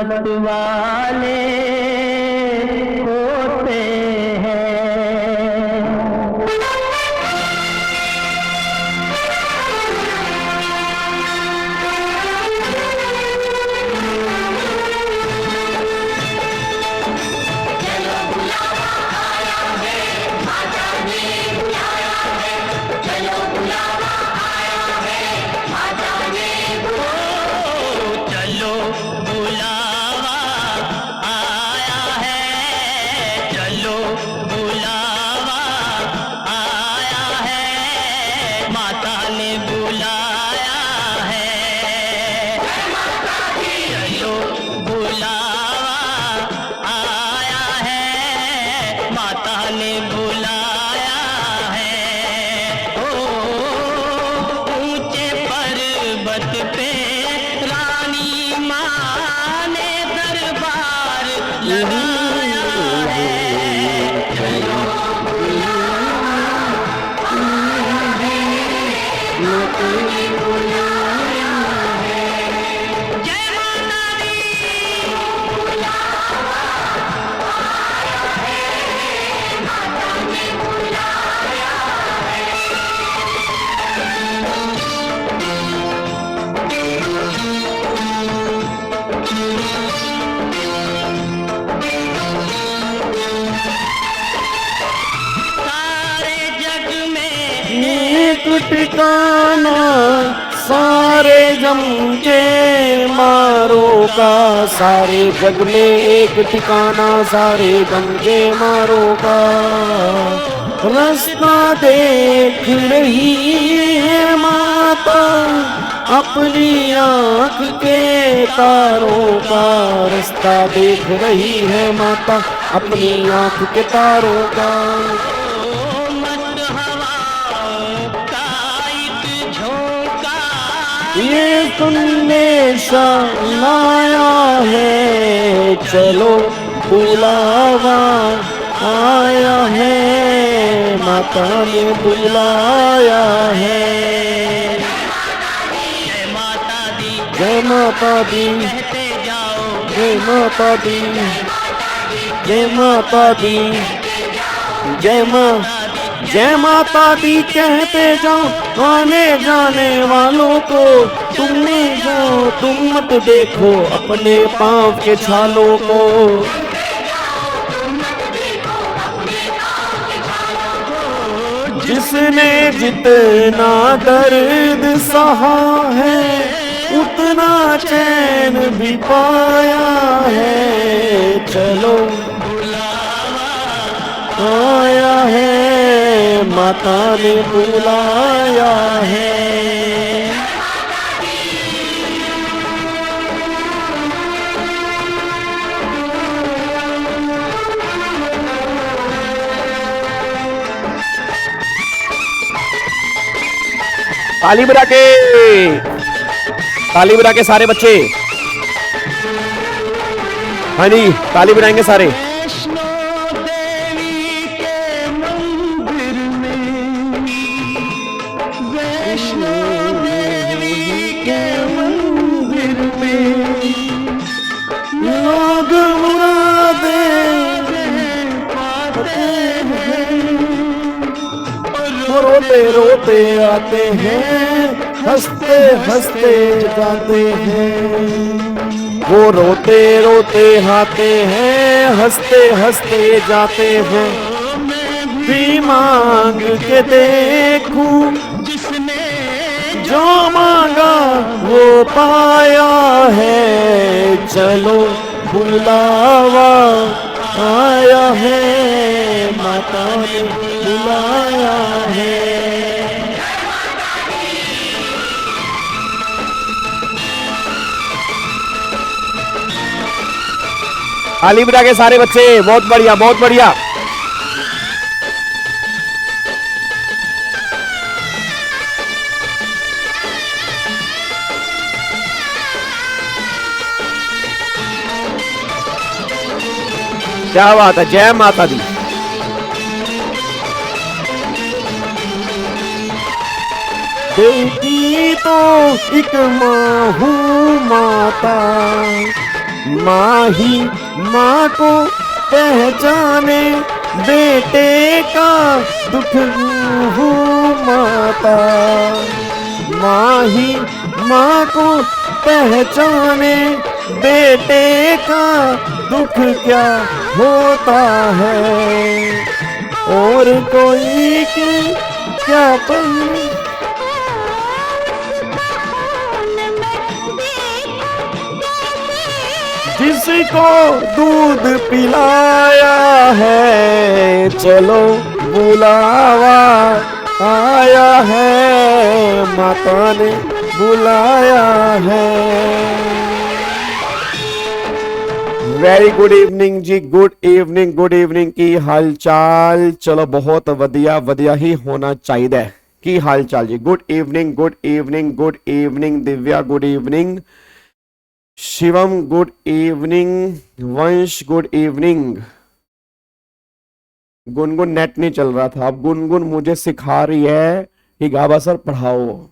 मत वाले होते हैं। ठिकाना सारे जम के मारों का, सारे जग में एक ठिकाना सारे जम के मारों का। रास्ता देख रही है माता अपनी आँख के तारों का, रास्ता देख रही है माता अपनी आँख के तारों का। ये संदेशा लाया है, चलो बुलावा आया है, माता ने बुलाया है। जय माता दी, जय माता दी, कहते जाओ जय माता दी, जय माता दी, जय माँ जय माता दी कहते जाओ आने जाने वालों को। तुमने जाओ तुम मत देखो अपने पाँव के छालों को। जिसने जितना दर्द सहा है उतना चैन भी पाया है, चलो आया है, माता ने बुलाया है। ताली बजा के सारे बच्चे, हाँ जी ताली बजाएंगे सारे। रोते रोते आते हैं, हंसते हंसते जाते हैं। वो रोते रोते आते हैं, हंसते हंसते जाते हैं। भी मांग के देखूं जिसने जो मांगा वो पाया है, चलो बुलावा आया है, माता ने बुलाया है। ताली बजा के सारे बच्चे, बहुत बढ़िया बहुत बढ़िया। क्या बात है, जय माता दी। बेटी तो एक माँ हूँ माता, माँ ही माँ को पहचाने, बेटे का दुख हूँ माता। माँ ही माँ को पहचाने, बेटे का दुख क्या होता है, और कोई क्या पर जिसको दूध पिलाया है, चलो बुलावा आया है, माता ने बुलाया है। वेरी गुड इवनिंग जी, गुड इवनिंग, गुड इवनिंग। की हाल चाल? चलो बहुत वधिया वधिया ही होना चाहिए। की हाल चाल जी? Good evening, good evening, good evening Divya, good evening Shivam, good evening Vansh, good evening. Gungun net नहीं चल रहा था, अब गुनगुन मुझे सिखा रही है कि गाबा सर पढ़ाओ।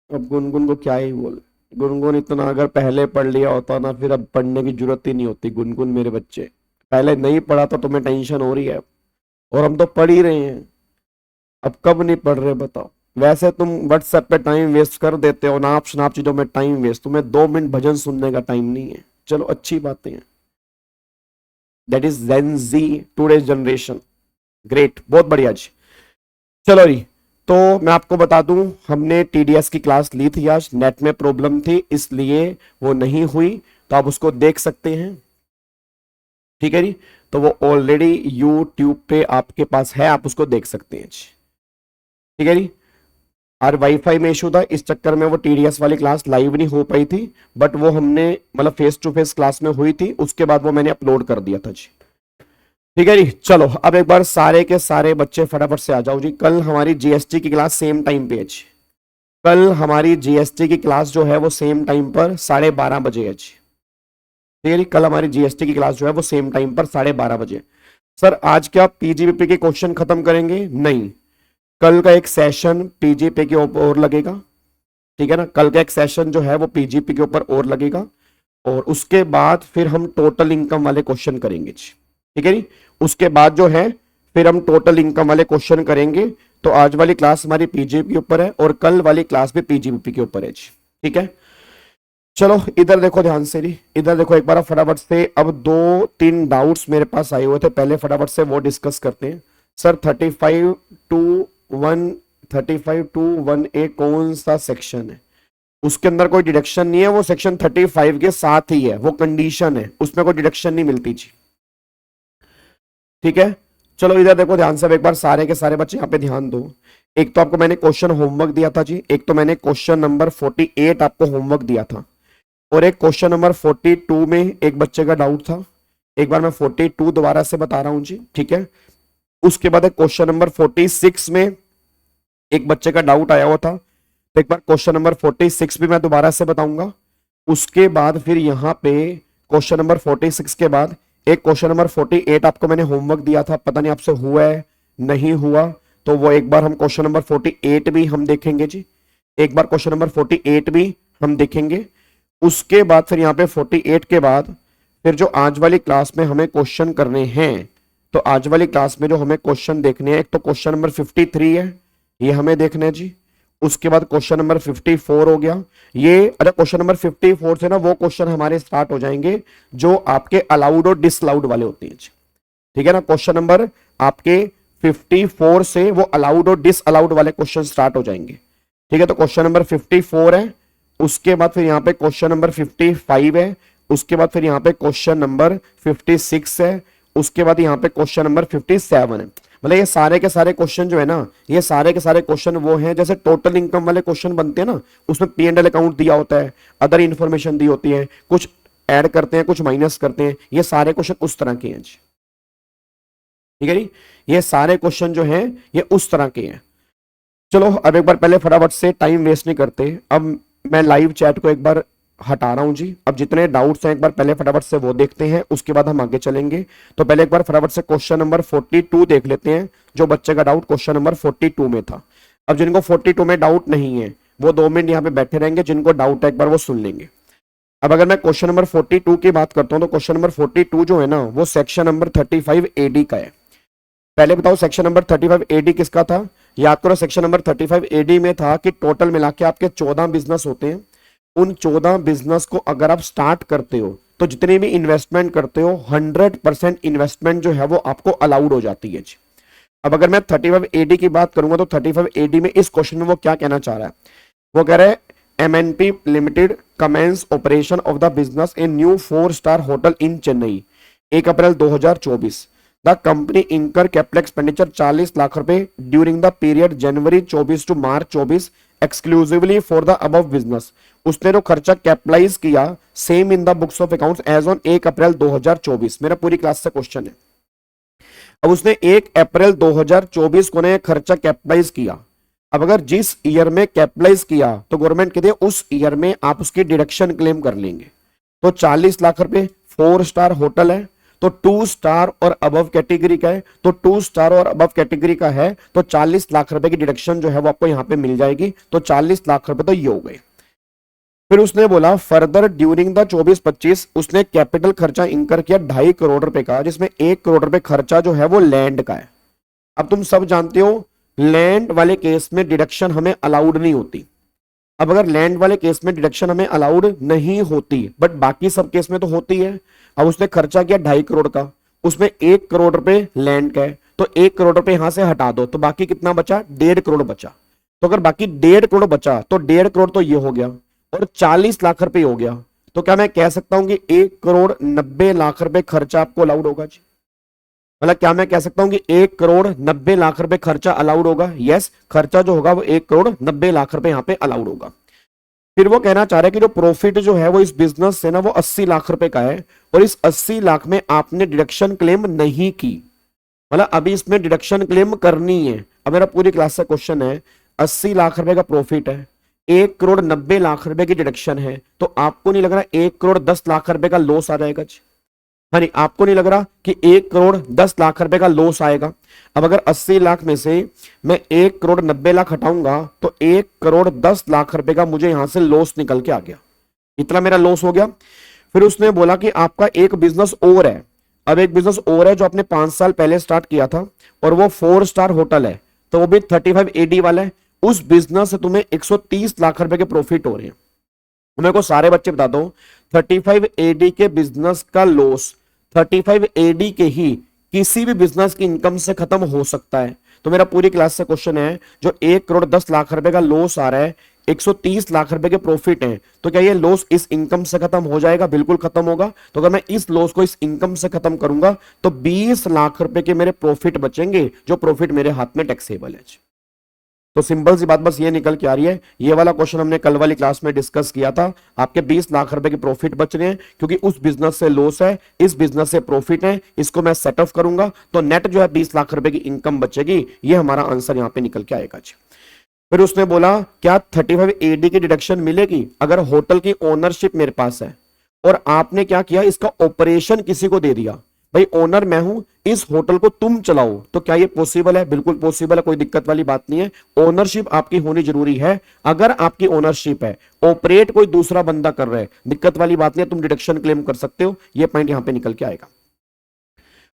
अब गुनगुन को क्या ही बोल। गुनगुन इतना अगर पहले पढ़ लिया होता ना, फिर अब पढ़ने की जरूरत ही नहीं होती। गुनगुन मेरे बच्चे, पहले नहीं पढ़ा तो तुम्हें टेंशन हो रही है, और हम तो पढ़ ही रहे हैं। अब कब नहीं पढ़ रहे बताओ? वैसे तुम व्हाट्सएप पे टाइम वेस्ट कर देते हो, नाप शनाप चीजों में टाइम वेस्ट, तुम्हें 2 मिनट भजन सुनने का टाइम नहीं है। चलो अच्छी बातें हैं। That is Gen Z, today's generation. Great, बहुत बढ़िया जी। चलो जी, तो मैं आपको बता दूं, हमने टीडीएस की क्लास ली थी आज, नेट में प्रॉब्लम थी इसलिए वो नहीं हुई, तो आप उसको देख सकते हैं। ठीक है जी, तो वो ऑलरेडी यूट्यूब पे आपके पास है, आप उसको देख सकते हैं जी। ठीक है जी। और वाईफाई में इशू था, इस चक्कर में वो टीडीएस वाली क्लास लाइव नहीं हो पाई थी, बट वो हमने मतलब फेस टू फेस क्लास में हुई थी, उसके बाद वो मैंने अपलोड कर दिया था जी। ठीक है जी। चलो अब एक बार सारे के सारे बच्चे फटाफट से आ जाओ जी। कल हमारी जीएसटी की क्लास सेम टाइम पे है जी। कल हमारी जीएसटी की क्लास जो है वो सेम टाइम पर 12:30 बजे है जी। ठीक है जी, कल हमारी जीएसटी की क्लास जो है वो सेम टाइम पर 12:30 बजे। सर आज क्या पीजीबीपी के क्वेश्चन खत्म करेंगे? नहीं, कल का एक सेशन पीजीपी के ऊपर लगेगा। ठीक है ना, कल का एक सेशन जो है वो पीजीपी के ऊपर और लगेगा, और उसके बाद फिर हम टोटल इनकम वाले क्वेश्चन करेंगे जी। ठीक है जी, उसके बाद जो है फिर हम टोटल इनकम वाले क्वेश्चन करेंगे। तो आज वाली क्लास हमारी पीजीपी के ऊपर है, और कल वाली क्लास भी पीजीबीपी के ऊपर है जी। ठीक है, चलो इधर देखो ध्यान से जी, इधर देखो एक बार फटाफट से। अब 2-3 डाउट्स मेरे पास आए हुए थे, पहले फटाफट से वो डिस्कस करते हैं। सर 35 to 1A कौन सा सेक्शन है? उसके अंदर कोई डिडक्शन नहीं है, वो सेक्शन 35 के साथ ही है, वो कंडीशन है, उसमें कोई डिडक्शन नहीं मिलती जी। ठीक है, चलो इधर देखो ध्यान से, एक बार सारे के सारे बच्चे यहाँ पे ध्यान दो। एक तो आपको मैंने क्वेश्चन होमवर्क दिया था जी, एक तो मैंने क्वेश्चन नंबर 48 आपको होमवर्क दिया था, और एक क्वेश्चन नंबर 42 में एक बच्चे का डाउट था। एक बार मैं 42 दोबारा से बता रहा हूं जी। ठीक है, उसके बाद एक क्वेश्चन नंबर 46 में एक बच्चे का डाउट आया हुआ था, तो एक बार क्वेश्चन नंबर 46 भी मैं दोबारा से बताऊंगा। उसके बाद फिर यहाँ पे क्वेश्चन नंबर 46 के बाद एक क्वेश्चन नंबर 48 आपको मैंने होमवर्क दिया था, पता नहीं आपसे हुआ है नहीं हुआ, तो वो एक बार हम क्वेश्चन नंबर 48 भी हम देखेंगे जी। एक बार क्वेश्चन नंबर 48 भी हम देखेंगे। उसके बाद फिर यहाँ पे 48 के बाद फिर जो आज वाली क्लास में हमें क्वेश्चन करने हैं, तो आज वाली क्लास में जो हमें क्वेश्चन देखने हैं, एक तो क्वेश्चन नंबर 53 है, ये हमें देखना है जी। उसके बाद क्वेश्चन नंबर 54 हो गया ये। अच्छा, क्वेश्चन नंबर 54 से ना वो क्वेश्चन हमारे स्टार्ट हो जाएंगे जो आपके अलाउड और डिसअलाउड वाले होते हैं। ठीक है ना, क्वेश्चन नंबर आपके 54 से वो अलाउड और डिसअलाउड वाले क्वेश्चन स्टार्ट हो जाएंगे। ठीक है, तो क्वेश्चन नंबर 54 है, उसके बाद फिर यहाँ पे क्वेश्चन नंबर 55 है, उसके बाद फिर यहाँ पे क्वेश्चन नंबर 56 है, उसके बाद यहाँ पे क्वेश्चन नंबर 57 है। मतलब ये सारे के सारे क्वेश्चन जो है ना, ये सारे के सारे क्वेश्चन वो हैं जैसे टोटल इनकम वाले क्वेश्चन बनते हैं ना, उसमें P&L अकाउंट दिया होता है, अदर इंफॉर्मेशन दी होती है, कुछ ऐड करते हैं कुछ माइनस करते हैं, ये सारे क्वेश्चन उस तरह के हैं। ठीक है जी, ये सारे क्वेश्चन जो हैं ये उस तरह के हैं। चलो अब एक बार पहले फटाफट से टाइम वेस्ट नहीं करते, अब मैं लाइव चैट को एक बार हटा रहा हूं जी। अब जितने डाउट्स हैं एक बार पहले फटाफट से वो देखते हैं, उसके बाद हम आगे चलेंगे। तो पहले एक बार फटाफट से क्वेश्चन नंबर 42 देख लेते हैं, जो बच्चे का डाउट क्वेश्चन नंबर 42 में था। अब जिनको 42 में डाउट नहीं है वो 2 मिनट यहाँ पे बैठे रहेंगे, जिनको डाउट है एक बार वो सुन लेंगे। अब अगर मैं क्वेश्चन नंबर 42 की बात करता हूं तो क्वेश्चन नंबर 42 जो है ना वो सेक्शन नंबर 35 एडी का है। पहले बताओ सेक्शन नंबर 35 एडी किसका था? याद करो सेक्शन नंबर 35 एडी में था कि टोटल मिला के आपके 14 बिजनेस होते हैं। उन 14 बिजनेस को अगर आप स्टार्ट करते हो तो जितने भी इन्वेस्टमेंट करते हो 100% इन्वेस्टमेंट जो है वो आपको अलाउड हो जाती है। अब अगर मैं 35 एडी की बात करूंगा तो 35 एडी में इस क्वेश्चन में वो क्या कहना चाह रहा है? वो कह रहा है MNP limited commences operation of the business in new four star hotel in Chennai 1 April 2024। The company incurred capital expenditure 40 lakh rupaye during the period January 24 to March 24 exclusively for the above business. उसने जो खर्चा कैपिटलाइज किया same in the books of accounts as on 1 April 2024। मेरा पूरी class से question है। अब उसने 1 अप्रैल 2024 को ने खर्चा कैपिटलाइज किया। अब अगर जिस ईयर में कैपिटलाइज किया तो गवर्नमेंट कहती है उस ईयर में आप उसकी डिडक्शन क्लेम कर लेंगे। तो 40 लाख रुपए 4-स्टार होटल है तो 2 स्टार और अबव कैटेगरी का है, तो 2 स्टार और अबव कैटेगरी का है तो 40 लाख रुपए की डिडक्शन जो है वो आपको यहां पे मिल जाएगी। तो 40 लाख रुपए तो ये हो गए। फिर उसने बोला फर्दर ड्यूरिंग द 24-25 उसने कैपिटल खर्चा इंकर किया 2.5 करोड़ रुपए का, जिसमें 1 करोड़ रुपए खर्चा जो है वो लैंड का है। अब तुम सब जानते हो लैंड वाले केस में डिडक्शन हमें अलाउड नहीं होती। अब अगर लैंड वाले केस में डिडक्शन हमें अलाउड नहीं होती बट बाकी सब केस में तो होती है। अब उसने खर्चा किया 2.5 करोड़ का, उसमें 1 करोड़ रुपए लैंड का है तो 1 करोड़ रुपए यहां से हटा दो तो बाकी कितना बचा? 1.5 करोड़ बचा। तो अगर बाकी 1.5 करोड़ बचा तो 1.5 करोड़ तो ये हो गया और 40 लाख रुपए हो गया। तो क्या मैं कह सकता हूं कि 1 करोड़ 90 लाख रुपए खर्चा आपको अलाउड होगा जी? मतलब क्या मैं कह सकता हूं कि 1 करोड़ 90 लाख रुपए खर्चा अलाउड होगा? यस, खर्चा जो होगा वो 1 करोड़ 90 लाख रुपए यहां पे अलाउड होगा। फिर वो कहना चाह रहा है कि जो प्रॉफिट जो है वो इस बिजनेस से ना वो 80 लाख रुपए का है और इस 80 लाख में आपने डिडक्शन क्लेम नहीं की। मतलब अभी इसमें डिडक्शन क्लेम करनी है। अब मेरा पूरी क्लास का क्वेश्चन है 80 लाख रुपए का प्रॉफिट है, 1 करोड़ 90 लाख रुपए की डिडक्शन है, तो आपको नहीं लग रहा 1 करोड़ 10 लाख रुपए का लॉस आ जाएगा जी? हाँ नहीं, आपको नहीं लग रहा कि 1 करोड़ 10 लाख रुपए का लॉस आएगा? अब अगर 80 लाख में से मैं 1 करोड़ 90 लाख हटाऊंगा तो 1 करोड़ 10 लाख रुपए का मुझे यहां से लॉस निकल के आ गया। इतना मेरा लॉस हो गया। फिर उसने बोला कि आपका एक बिजनेस और है। अब एक बिजनेस और है जो आपने 5 साल पहले स्टार्ट किया था और वो 4-स्टार होटल है तो वो भी 35 एडी वाला है। उस बिजनेस से तुम्हें 130 लाख रुपए के प्रॉफिट हो रहे हैं। मेरे को सारे बच्चे बता दो 35 एडी के बिजनेस का लॉस 35 एडी के ही किसी भी बिजनेस की इनकम से खत्म हो सकता है। तो मेरा पूरी क्लास से क्वेश्चन है जो 1 करोड़ 10 लाख रुपए का लॉस आ रहा है 130 लाख रुपए के प्रॉफिट है तो क्या ये लॉस इस इनकम से खत्म हो जाएगा? बिल्कुल खत्म होगा। तो अगर मैं इस लॉस को इस इनकम से खत्म करूंगा तो 20 लाख रुपए के मेरे प्रॉफिट बचेंगे जो प्रॉफिट मेरे हाथ में टैक्सेबल है। तो सिंपल सी बात बस ये निकल के आ रही है। ये वाला क्वेश्चन हमने कल वाली क्लास में डिस्कस किया था। आपके 20 लाख रुपए के प्रॉफिट बच रहे हैं क्योंकि उस बिजनेस से लॉस है, इस बिजनेस से प्रॉफिट है, इसको मैं सेट ऑफ करूंगा तो नेट जो है 20 लाख रुपए की इनकम बचेगी। ये हमारा आंसर यहां पे निकल के आएगा जी। फिर उसने बोला क्या 35 एडी की डिडक्शन मिलेगी अगर होटल की ओनरशिप मेरे पास है और आपने क्या किया इसका ऑपरेशन किसी को दे दिया? भाई ओनर मैं हूं, इस होटल को तुम चलाओ। तो क्या ये पॉसिबल है? बिल्कुल पॉसिबल है, कोई दिक्कत वाली बात नहीं है। ओनरशिप आपकी होनी जरूरी है। अगर आपकी ओनरशिप है, ऑपरेट कोई दूसरा बंदा कर रहा है, दिक्कत वाली बात नहीं है, तुम डिडक्शन क्लेम कर सकते हो। ये पॉइंट यहां पे निकल के आएगा।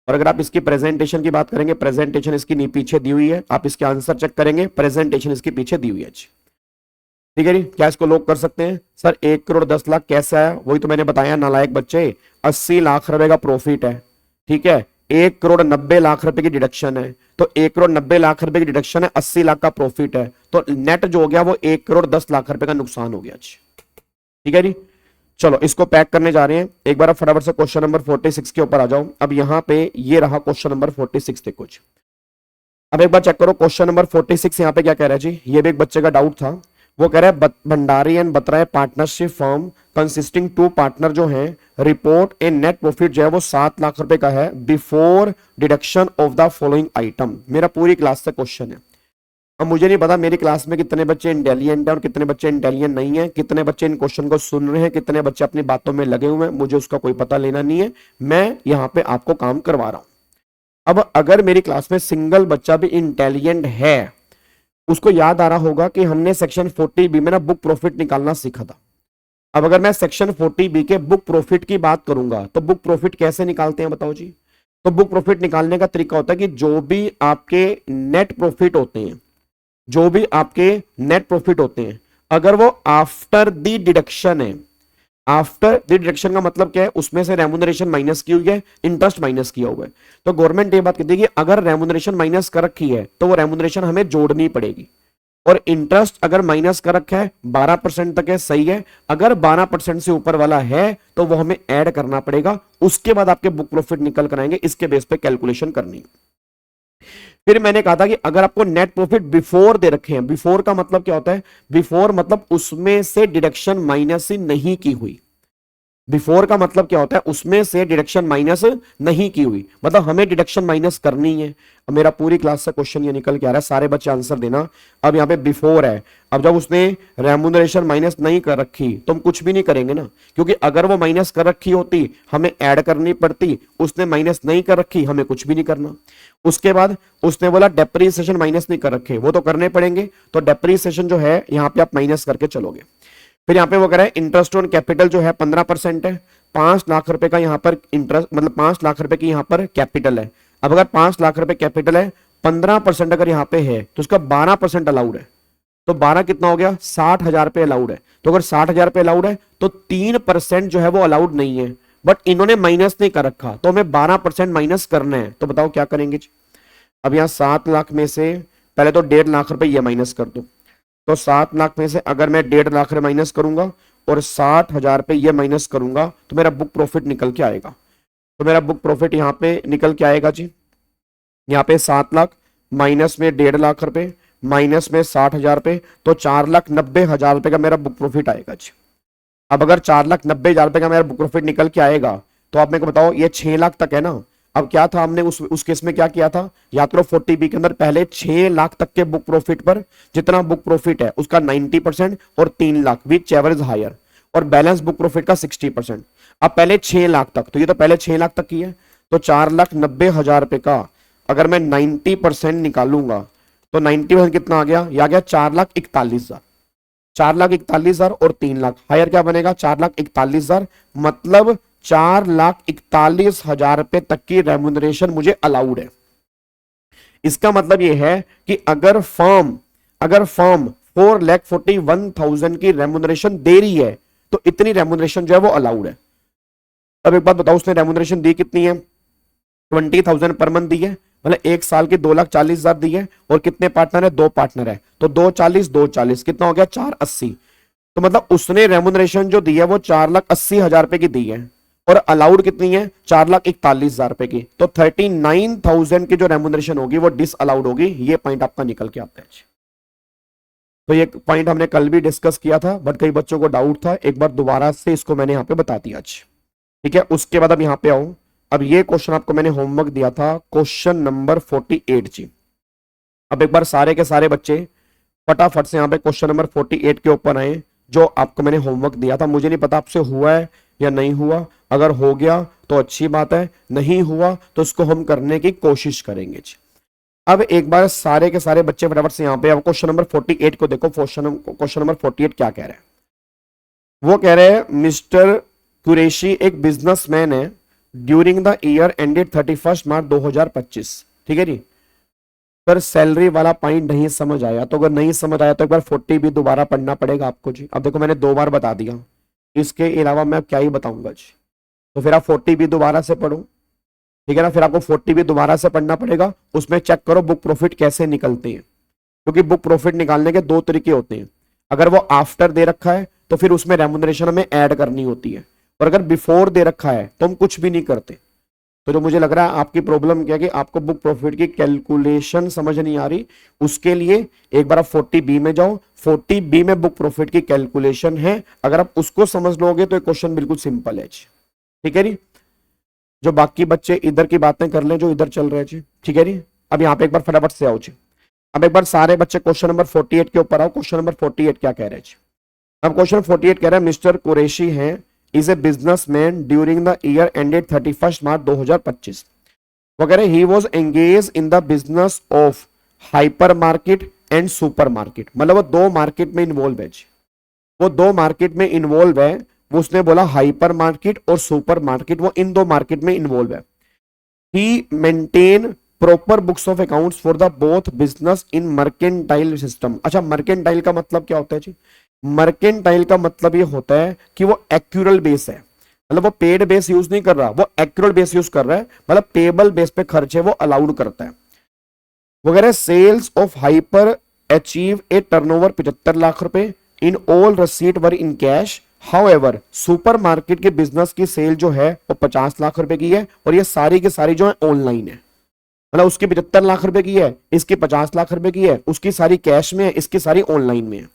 और अगर आप इसकी प्रेजेंटेशन की बात करेंगे, प्रेजेंटेशन इसकी पीछे दी हुई है, आप इसके आंसर चेक करेंगे, प्रेजेंटेशन इसकी पीछे दी हुई है। ठीक है जी, क्या इसको लॉक कर सकते हैं? सर 1 करोड़ 10 लाख कैसे आया? वही तो मैंने बताया नालायक बच्चे, 80 लाख रुपए का प्रॉफिट है, ठीक है, 1 करोड़ 90 लाख रुपए की डिडक्शन है, तो 1 करोड़ 90 लाख रुपए की डिडक्शन है, 80 लाख का प्रॉफिट है, तो नेट जो हो गया वो 1 करोड़ 10 लाख रुपए का नुकसान हो गया। ठीक है जी, चलो इसको पैक करने जा रहे हैं। एक बार फटाफट से क्वेश्चन नंबर 46 के ऊपर आ जाओ। अब यहां पे ये रहा क्वेश्चन नंबर 46 देखो कुछ। अब एक बार चेक करो क्वेश्चन नंबर 46 यहां पे क्या कह रहा है जी। ये भी एक बच्चे का डाउट था। वो कह रहा है Bhandari and Batray partnership firm consisting 2 partner जो हैं रिपोर्ट ए नेट प्रॉफिट जो है वो 7 लाख रुपए का है before deduction of the following item. मेरा पूरी क्लास से क्वेश्चन है। अब मुझे नहीं पता मेरी क्लास में कितने बच्चे इंटेलिजेंट हैं और कितने बच्चे इंटेलिजेंट नहीं है, कितने बच्चे इन क्वेश्चन को सुन रहे हैं, कितने बच्चे अपनी बातों में लगे हुए हैं, मुझे उसका कोई पता लेना नहीं है। मैं यहां पे आपको काम करवा रहा हूं। अब अगर मेरी क्लास में सिंगल बच्चा भी इंटेलिजेंट है, उसको याद आ रहा होगा कि हमने सेक्शन 40B में ना बुक प्रॉफिट निकालना सीखा था। अब अगर मैं सेक्शन 40B के बुक प्रॉफिट की बात करूंगा तो बुक प्रॉफिट कैसे निकालते हैं बताओ जी। तो बुक प्रॉफिट निकालने का तरीका होता है कि जो भी आपके नेट प्रॉफिट होते हैं, जो भी आपके नेट प्रॉफिट होते हैं, अगर वो आफ्टर द डिडक्शन है, आफ्टर द डिडक्शन का मतलब क्या है, उसमें से रेमुनरेशन माइनस की हुई है, इंटरेस्ट माइनस किया हुआ है। तो गवर्नमेंट ये बात कहती है कि अगर रेमुनरेशन माइनस कर रखी है तो वो रेमुनरेशन हमें जोड़नी पड़ेगी, और इंटरेस्ट अगर माइनस कर रखा है 12% तक है, सही है। अगर 12% से ऊपर वाला है तो वो हमें ऐड करना पड़ेगा, उसके बाद आपके बुक प्रॉफिट निकल कर आएंगे, इसके बेस पे कैलकुलेशन करनी है। फिर मैंने कहा था कि अगर आपको नेट प्रॉफिट बिफोर दे रखे हैं, बिफोर का मतलब क्या होता है, बिफोर मतलब उसमें से डिडक्शन माइनस ही नहीं की हुई। बिफोर का मतलब क्या होता है, उसमें से डिडक्शन माइनस नहीं की हुई, मतलब हमें डिडक्शन माइनस करनी है। अब मेरा पूरी क्लास से क्वेश्चन ये निकल के आ रहा है, सारे बच्चे आंसर देना। अब यहाँ पे बिफोर है, अब जब उसने रेमुनरेशन माइनस नहीं कर रखी तो हम कुछ भी नहीं करेंगे ना, क्योंकि अगर वो माइनस कर रखी होती हमें ऐड करनी पड़ती, उसने माइनस नहीं कर रखी, हमें कुछ भी नहीं करना। उसके बाद उसने बोला डेप्रीसिएशन माइनस नहीं कर रखे, वो तो करने पड़ेंगे, तो डेप्रीसिएशन जो है यहाँ पे आप माइनस करके चलोगे। फिर यहाँ पे वो कह रहा है इंटरेस्ट ऑन कैपिटल जो है 15% है, 5 लाख रुपए का यहाँ पर इंटरेस्ट, मतलब 5 लाख रुपए की यहाँ पर कैपिटल है। अब अगर 5 लाख रुपए कैपिटल है, 15% अगर यहाँ पे है तो उसका 12% अलाउड है, तो 12 कितना हो गया, 60,000 रुपए अलाउड है। तो अगर 60,000 रुपए अलाउड है तो 3% जो है वो अलाउड नहीं है, बट इन्होंने माइनस नहीं कर रखा, तो हमें 12% माइनस करना है। तो बताओ क्या करेंगे। अब यहाँ 7 लाख में से पहले तो 1.5 लाख रुपए ये माइनस कर दो, तो 7 लाख में से अगर मैं 1.5 लाख रुपए माइनस करूंगा और 60,000 रुपए ये माइनस करूंगा तो मेरा बुक प्रॉफिट निकल के आएगा। तो मेरा बुक प्रॉफिट यहाँ पे निकल के आएगा जी, यहाँ पे 7 लाख माइनस में 1.5 लाख रुपए माइनस में 60,000 रुपए, तो 4,90,000 रुपए का मेरा बुक प्रॉफिट आएगा जी। अब अगर 4,90,000 रुपए का मेरा बुक प्रॉफिट निकल के आएगा तो आप मेरे को बताओ ये 6 लाख तक है ना। अब क्या था, हमने उस केस में क्या किया था, या तो 40B के अंदर पहले 6 लाख तक के बुक प्रॉफिट पर जितना बुक प्रॉफिट है उसका 90% और 3 lakh whichever is higher, और बैलेंस बुक प्रॉफिट का 60%। अब पहले 6 लाख तक, तो ये तो पहले 6 लाख तक की है, तो 4,90,000 रुपए का अगर मैं 90% निकालूंगा तो 90% कितना आ गया, यह आ गया 4,41,000। 4,41,000 और 3 लाख, हायर क्या बनेगा, 4,41,000, मतलब 4,41,000 रुपए तक की रेम्यूनरेशन मुझे अलाउड है। इसका मतलब यह है कि अगर फर्म 4,41,000 की रेम्यूनरेशन दे रही है तो इतनी रेम्यूनरेशन जो है वो अलाउड है। अब एक बात बताओ, उसने रेम्यूनरेशन दी कितनी है, 20,000 पर मंथ दी है, मतलब एक साल की 2,40,000 दी है, और कितने पार्टनर है, 2 पार्टनर है, तो 2,40 कितना हो गया, 4,80। तो मतलब उसने रेम्यूनरेशन जो दी है वो 4,80,000 रुपए की दी है, और अलाउड कितनी है, 4,41,000 रुपए की। तो 39,000 की जो रेम्यूनरेशन होगी वो डिस अलाउड होगी। ये पॉइंट आपका निकल के आता है। तो ये पॉइंट हमने कल भी डिस्कस किया था, बट कई बच्चों को डाउट था, एक बार दोबारा से इसको मैंने यहाँ पे बता दिया आज, ठीक है। उसके बाद अब यहाँ पे आओ, अब ये क्वेश्चन आपको मैंने होमवर्क दिया था, क्वेश्चन नंबर 48 जी। अब एक बार सारे के सारे बच्चे फटाफट से यहाँ पे क्वेश्चन नंबर 48 के ऊपर आए, जो आपको मैंने होमवर्क दिया था। मुझे नहीं पता आपसे हुआ है या नहीं हुआ, अगर हो गया तो अच्छी बात है, नहीं हुआ तो उसको हम करने की कोशिश करेंगे जी। अब एक बार सारे के सारे बच्चे फटाफट से यहाँ पे अब क्वेश्चन नंबर 48 को देखो। क्वेश्चन नंबर 48 क्या कह रहे हैं, वो कह रहे हैं मिस्टर कुरैशी एक बिजनेसमैन है ड्यूरिंग द ईयर एंडेड 31 मार्च 2025, ठीक है जी। पर सैलरी वाला पॉइंट नहीं समझ आया, तो अगर नहीं समझ आया तो एक बार 40 भी दोबारा पढ़ना पड़ेगा आपको जी। अब देखो मैंने 2 बार बता दिया, इसके अलावा मैं क्या ही बताऊंगा जी। तो फिर आप 40 भी दोबारा से पढ़ो, ठीक है ना। फिर आपको 40 भी दोबारा से पढ़ना पड़ेगा, उसमें चेक करो बुक प्रॉफिट कैसे निकलते हैं, क्योंकि बुक प्रॉफिट निकालने के 2 तरीके होते हैं। अगर वो आफ्टर दे रखा है तो फिर उसमें रेम्यूनरेशन हमें ऐड करनी होती है, और अगर बिफोर दे रखा है तो हम कुछ भी नहीं करते। तो जो मुझे लग रहा है आपकी प्रॉब्लम क्या है कि आपको बुक प्रॉफिट की कैलकुलेशन समझ नहीं आ रही, उसके लिए एक बार आप 40B में जाओ, 40B में बुक प्रॉफिट की कैलकुलेशन है, अगर आप उसको समझ लोगे तो क्वेश्चन बिल्कुल सिंपल है जी, ठीक है जी। जो बाकी बच्चे इधर की बातें कर लें जो इधर चल रहे हैं जी, ठीक है जी। अब यहाँ पे एक बार फटाफट से आओ जी। अब एक बार सारे बच्चे क्वेश्चन नंबर 48 के ऊपर आओ। क्वेश्चन नंबर 48 क्या कह रहे हैं जी। अब क्वेश्चन 48 कह रहा है मिस्टर कुरैशी है is a businessman during the year ended 31 मार्च 2025। वो कह रहे he was engage in the business of hyper market and super market, मतलब वो 2 मार्केट में इन्वॉल्व है जी। वो दो मार्केट में इन्वॉल्व है, वो उसने बोला हाइपर मार्केट और सुपर मार्केट, वो इन दो मार्केट में इन्वॉल्व है। He maintain proper books of accounts for the both business in mercantile system. अच्छा, मर्केंटाइल का मतलब क्या होता है जी? मर्केंटाइल का मतलब ये होता है कि वो एक्यूरल बेस है, मतलब वो पेड बेस यूज नहीं कर रहा, वो एक्यूरल बेस यूज कर रहा है, मतलब पेबल बेस पे खर्चे वो अलाउड करता है वगैरह। Sales of hyper achieve a turnover 75 lakh रुपए, in all receipt were in cash. However super market के बिजनेस की सेल जो है वो 50 लाख रुपए की है, और ये सारी की सारी जो है ऑनलाइन है, मतलब उसकी 75 लाख रुपए की है, इसकी 50 लाख रुपए की है, उसकी सारी कैश में है, इसकी सारी ऑनलाइन में है।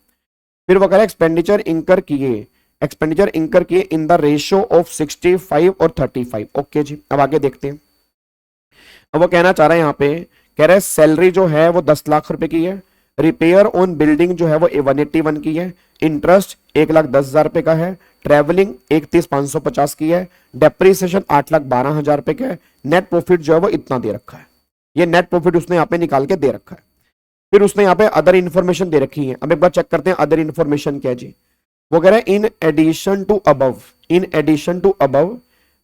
फिर वो कह रहा है एक्सपेंडिचर इंकर किए इन द रेशियो ऑफ 65 और 35। ओके जी, अब आगे देखते हैं। अब वो कहना चाह रहा है यहाँ पे, कह रहा है सैलरी जो है वो 10 लाख रुपए की है, रिपेयर ऑन बिल्डिंग जो है वो 181 की है, इंटरेस्ट 1,10,000 रुपए का है, ट्रेवलिंग 31,550 की है, डेप्रीसिएशन 8,12,000 रुपए का है, नेट प्रॉफिट जो है वो इतना दे रखा है। ये नेट प्रॉफिट उसने यहाँ पे निकाल के दे रखा है। फिर उसने यहाँ पे अदर इंफॉर्मेशन दे रखी है। अब एक बार चेक करते हैं अदर इंफॉर्मेशन क्या है जी। वो कह रहा है in addition to above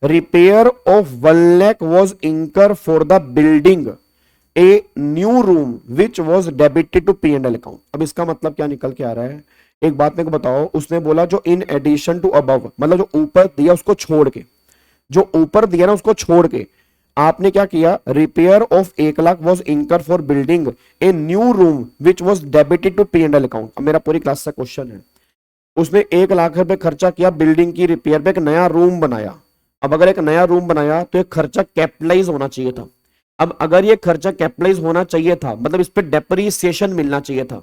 repair of 1 lakh was incurred for the building a new room which was debited to P&L account. अब इसका मतलब क्या निकल के आ रहा है, एक बात मेरे को बताओ। उसने बोला जो इन एडिशन टू अबव, मतलब जो ऊपर दिया उसको छोड़ के, जो ऊपर दिया ना उसको छोड़ के आपने क्या किया, repair of 1 lakh was incurred for building a new room which was debited to P&L account. अब मेरा पूरी क्लास का क्वेश्चन है, उसने 1 लाख रुपए खर्चा किया बिल्डिंग की रिपेयर पे, एक नया रूम बनाया। अब अगर एक नया रूम बनाया तो एक खर्चा कैपिटलाइज होना चाहिए था। अब अगर ये खर्चा कैपिटलाइज होना चाहिए था, मतलब इस पे डेप्रीसिएशन मिलना चाहिए था।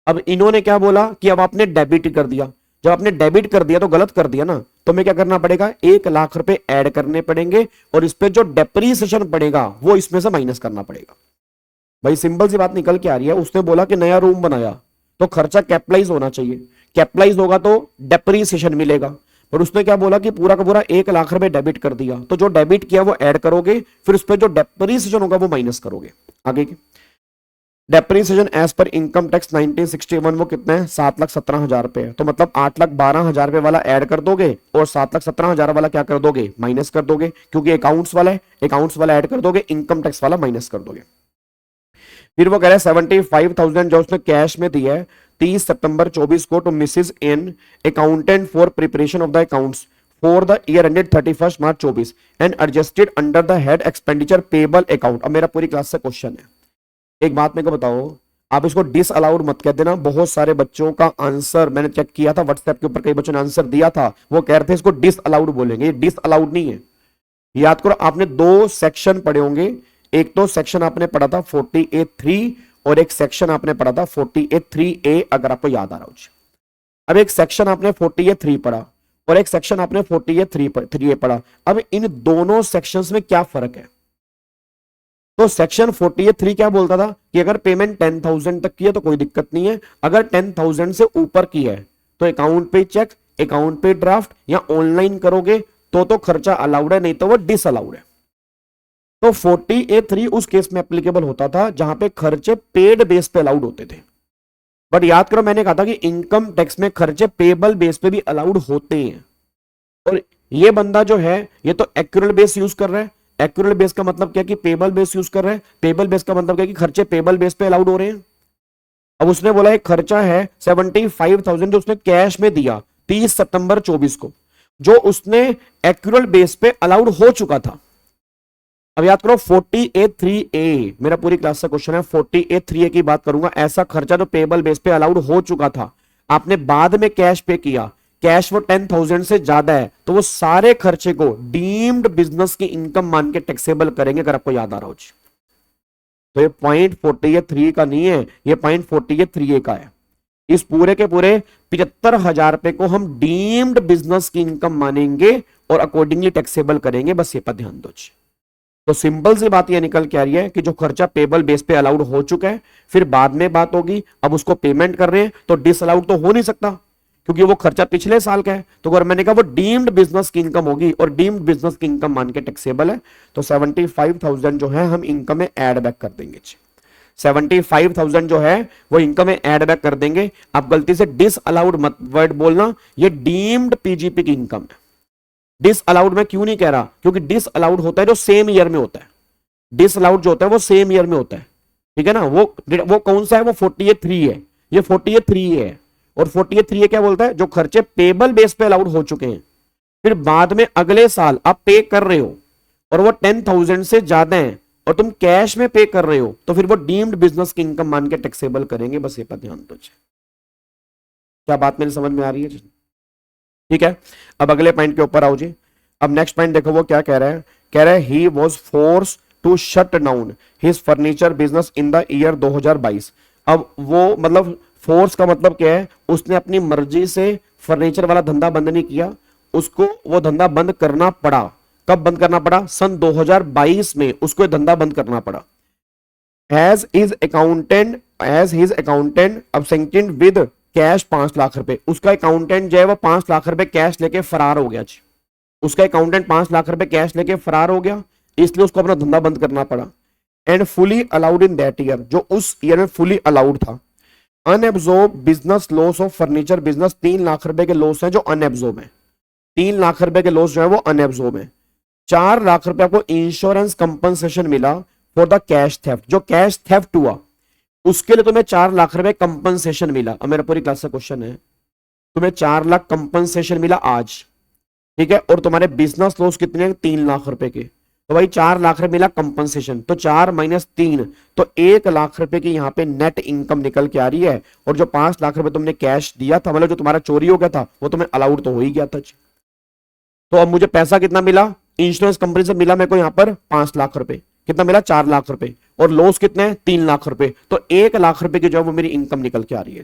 अब इन्होंने क्या बोला कि अब आपने डेबिट कर दिया। जब आपने डेबिट कर दिया तो गलत कर दिया ना, तो हमें क्या करना पड़ेगा, 1 लाख रुपए ऐड करने पड़ेंगे और इस पे जो डेप्रीसिएशन पड़ेगा वो इसमें से माइनस करना पड़ेगा। भाई सिंपल सी बात निकल के आ रही है। उसने बोला कि नया रूम बनाया तो खर्चा कैपिटलाइज होना चाहिए, कैपिटलाइज होगा तो डेप्रीसिएशन मिलेगा। और उसने क्या बोला कि पूरा का पूरा 1 लाख रुपए डेबिट कर दिया, तो जो डेबिट किया वो ऐड करोगे, फिर उस पर जो डेप्रीसिएशन होगा वो माइनस करोगे। आगे की depreciation as per income tax 1961 वो कितना है, 7,17,000 रुपए है। तो मतलब 8,12,000 रुपए वाला ऐड कर दोगे और 7,17,000 वाला क्या कर दोगे, माइनस कर दोगे, क्योंकि अकाउंट्स वाला है, अकाउंट्स वाला ऐड कर दोगे, इनकम टैक्स वाला माइनस कर दोगे। फिर वो कह रहा है 75,000 जो उसने कैश में दिया है 30 सितंबर 24 को to Mrs an accountant for preparation of the accounts for the year ended 31 March 24 and adjusted under the head expenditure payable account. अब मेरा पूरी क्लास से क्वेश्चन है, एक बात मेरे को बताओ, आप इसको डिस अलाउड मत कह देना। बहुत सारे बच्चों का आंसर मैंने चेक किया था व्हाट्सएप के ऊपर, कई बच्चों ने आंसर दिया था, वो कह रहे थे इसको डिस अलाउड बोलेंगे। ये डिस अलाउड नहीं है, याद करो। आपने 2 सेक्शन पढ़े होंगे, एक तो सेक्शन आपने पढ़ा था 40A3 और एक सेक्शन आपने पढ़ा था 40A3A, अगर आपको याद आ रहा हो। अब एक सेक्शन आपने 40A3 पढ़ा और एक सेक्शन आपने 40A3A पढ़ा। अब इन दोनों सेक्शंस में क्या फर्क है? तो सेक्शन 40A3 क्या बोलता था कि अगर पेमेंट 10,000 तक की है तो कोई दिक्कत नहीं है, अगर 10,000 से ऊपर की है तो अकाउंट पे चेक, अकाउंट पे ड्राफ्ट या ऑनलाइन करोगे तो खर्चा अलाउड है, नहीं तो वो डिस अलाउड है। तो 40A3 उस केस में एप्लीकेबल होता था जहां पे खर्चे पेड बेस पे अलाउड होते थे। बट याद करो मैंने कहा था कि इनकम टैक्स में खर्चे पेबल बेस पे भी अलाउड होते हैं। और ये बंदा जो है ये तो एक्यूरल बेस यूज कर रहा है। एक्यूरल बेस का मतलब क्या कि पेबल बेस यूज कर रहा है। पेबल बेस का मतलब क्या कि खर्चे पेबल बेस पे अलाउड हो रहे हैं। अब उसने बोला एक खर्चा है 75,000 जो उसने कैश में दिया 30 सितंबर 24 को, जो उसने एक्यूरल बेस पे अलाउड हो चुका था। अब याद करो 40A3A, मेरा पूरी क्लास का क्वेश्चन है, 40A3A की बात करूंगा। ऐसा खर्चा जो पेबल बेस पे अलाउड हो चुका था, आपने बाद में कैश पे किया, कैश वो 10,000 से ज्यादा है, तो वो सारे खर्चे को डीम्ड बिजनेस की इनकम मान के टैक्सेबल करेंगे, अगर आपको याद आ रहा हो। तो ये पॉइंट 40A3 का नहीं है, ये पॉइंट 40A3A का है। इस पूरे के पूरे 75,000 रुपए को हम डीम्ड बिजनेस की इनकम मानेंगे और अकॉर्डिंगली टैक्सेबल करेंगे, बस ये पर ध्यान दो। तो सिंपल सी बात ये निकल के आ रही है कि जो खर्चा पेबल बेस पे अलाउड हो चुका है, फिर बाद में बात होगी, अब उसको पेमेंट कर रहे हैं तो डिस अलाउड तो हो नहीं सकता, क्योंकि वो खर्चा पिछले साल का है। तो अगर मैंने कहा वो डीम्ड बिजनेस की इनकम होगी और डीम्ड बिजनेस की इनकम मान के टैक्सेबल है, तो 75,000 जो है हम इनकम में ऐड बैक कर देंगे। 75,000 जो है वो इनकम में ऐड बैक कर देंगे। आप गलती से डिस अलाउड मत वर्ड बोलना, ये डीम्ड पीजीपी की इनकम है। डिस अलाउड में क्यों नहीं कह रहा, क्योंकि डिस अलाउड होता है जो सेम ईयर में होता है, डिस अलाउड जो होता है वो सेम ईयर में होता है, ठीक है ना। वो कौन सा है, वो 48(3) है, ये 48(3) है। और 48(3) क्या बोलता है, जो खर्चे पेबल बेस पे अलाउड हो चुके हैं, फिर बाद में अगले साल आप पे कर रहे हो और वो 10,000 से ज्यादा है और तुम कैश में पे कर रहे हो, तो फिर वो डीम्ड बिजनेस की इनकम मान के टैक्सेबल करेंगे। बस ये पर ध्यान दो। क्या बात मेरी समझ में आ रही है? ठीक है, अब अगले पॉइंट के ऊपर आओ जी। अब नेक्स्ट पॉइंट देखो वो क्या कह रहा है, कह रहा है he was forced to shut down his furniture business in the year 2022। अब वो मतलब फोर्स का मतलब क्या है, उसने अपनी मर्जी से फर्नीचर वाला धंधा बंद नहीं किया, उसको वो धंधा बंद करना पड़ा। कब बंद करना पड़ा? सन 2022 में उसको ये धंधा बंद करना पड़ा। As his accountant absconded with cash 5 lakh rupaye, उसका अकाउंटेंट जो है वो 5 लाख रुपए कैश लेके फरार हो गया जी। उसका अकाउंटेंट 5 लाख रुपए कैश लेके फरार हो गया, इसलिए उसको अपना धंधा बंद करना पड़ा। And fully allowed in that year, जो उस ईयर में फुली अलाउड था। Unabsorbed business loss of furniture business, 3 lakh रुपए के लॉस है जो अनएब्जॉर्ब है। 3 लाख रुपए के लॉस जो है वो अनएब्जॉर्ब है। 4 लाख रुपए को इंश्योरेंस कंपनसेशन मिला फॉर द कैश थेफ्ट, जो कैश थेफ्ट हुआ उसके लिए तुम्हें 4 लाख रुपए कंपनसेशन मिला। अब मेरा पूरी क्लास का क्वेश्चन है, तुम्हें 4 लाख कंपनसेशन मिला आज, ठीक है, और तुम्हारे बिजनेस लॉस कितने? 3 लाख रुपए के, तो भाई 4 लाख रुपए मिला कंपनसेशन, तो 4 माइनस 3, तो 1 लाख रुपए की यहाँ पे नेट इनकम निकल के आ रही है। और जो 5 लाख रुपए तुमने कैश दिया था, मतलब जो तुम्हारा चोरी हो गया था, वो तुम्हें अलाउड तो हो ही गया था। तो अब मुझे पैसा कितना मिला? इंश्योरेंस कंपनी से मिला मेरे को यहाँ पर 5 लाख रुपए, कितना मिला? 4 लाख रुपए, और लॉस कितने हैं? 3 लाख रुपए, तो 1 लाख रुपए की जो है वो मेरी इनकम निकल के आ रही है।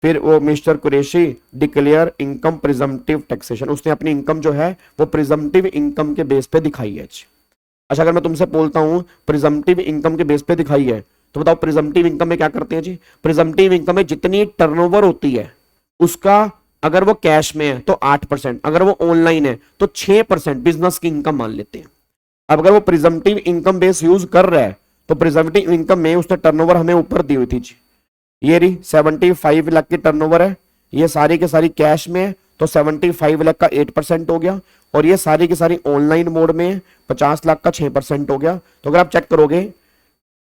फिर वो mister Qureshi declare income presumptive taxation, उसने अपनी इनकम जो है वो प्रिजम्पटिव इनकम के बेस पे दिखाई है। अच्छा, अगर मैं तुमसे बोलता हूं प्रिजम्पटिव इनकम के बेस पे दिखाई है, तो बताओ प्रिजम्पटिव इनकम में क्या करते हैं जी? प्रिजम्पटिव इनकम में जितनी टर्नओवर होती है उसका, अगर वो कैश में है तो 8%, अगर वो ऑनलाइन है तो 6% बिजनेस की इनकम मान लेते हैं। अब अगर वो प्रिजम्पटिव इनकम बेस यूज कर रहा है तो प्रिजम्पटिव इनकम में उसने टर्नओवर हमें ऊपर दी हुई थी जी, ये रही 75 लाख की टर्नओवर है, ये सारी के सारी कैश में है, तो 75 लाख का 8% हो गया, और ये सारी की सारी ऑनलाइन मोड में है, 50 लाख का 6% हो गया। तो अगर आप चेक करोगे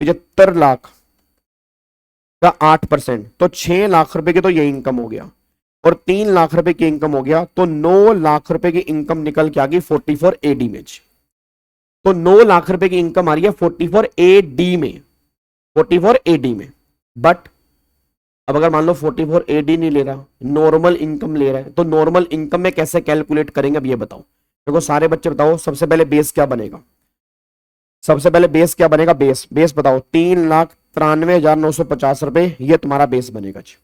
75 लाख का 8%, तो 6 लाख रुपए की तो ये इनकम हो गया, और 3 लाख रुपए की इनकम हो गया, तो 9 लाख रुपए की इनकम निकल के आ गई 44 AD में। तो 9 लाख रुपए की इनकम आ रही है 44 AD में, 44 AD में। बट अब अगर मान लो 44 AD नहीं ले रहा, नॉर्मल इनकम ले रहा है, तो नॉर्मल इनकम में कैसे कैलकुलेट करेंगे? अब ये बताओ देखो, सारे बच्चे बताओ, सबसे पहले बेस क्या बनेगा? सबसे पहले बेस क्या बनेगा? बेस बताओ। 3,93,950 रुपए, ये तुम्हारा बेस बनेगा जी,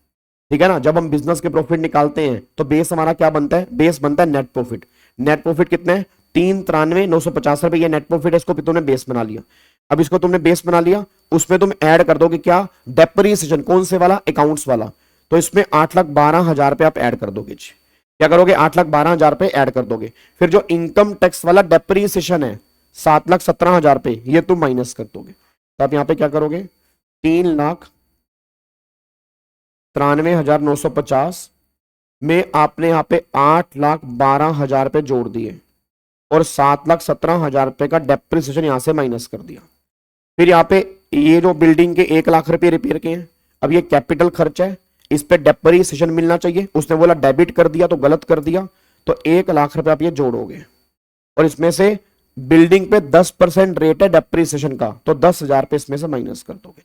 ठीक है ना। जब हम बिजनेस के प्रॉफिट निकालते हैं तो बेस हमारा क्या बनता है? बेस बनता है नेट प्रॉफिट। नेट प्रॉफिट कितने? 3,93,950 रुपए, ये नेट प्रॉफिट है, इसको तुमने बेस बना लिया। अब इसको तुमने बेस बना लिया, उसमें तुम ऐड कर दोगे क्या? डेप्रिसिएशन, कौन से वाला? अकाउंट्स वाला। तो इसमें 8,12,000 रुपए आप ऐड कर दोगे जी। क्या करोगे? 8,12,000 रुपए ऐड कर दोगे। फिर जो इनकम टैक्स वाला डेप्रिसिएशन है 7,17,000 रुपए, ये तुम माइनस कर दोगे। तो आप यहां पे क्या करोगे? 3,93,950 में आपने यहाँ पे 8,12,000 रुपए जोड़ दिए, और 7,17,000 रुपए का डेप्रिसिएशन यहां से माइनस कर दिया। फिर यहाँ पे ये जो बिल्डिंग के 1 लाख रुपए रिपेयर के हैं, अब ये कैपिटल खर्च है, इस पे डेप्रिसिएशन मिलना चाहिए, उसने बोला डेबिट कर दिया तो गलत कर दिया, तो 1 लाख रुपए आप ये जोड़ोगे, और इसमें से बिल्डिंग पे 10% रेट है डेप्रिसिएशन का, तो 10,000 रुपए इसमें से माइनस कर दोगे,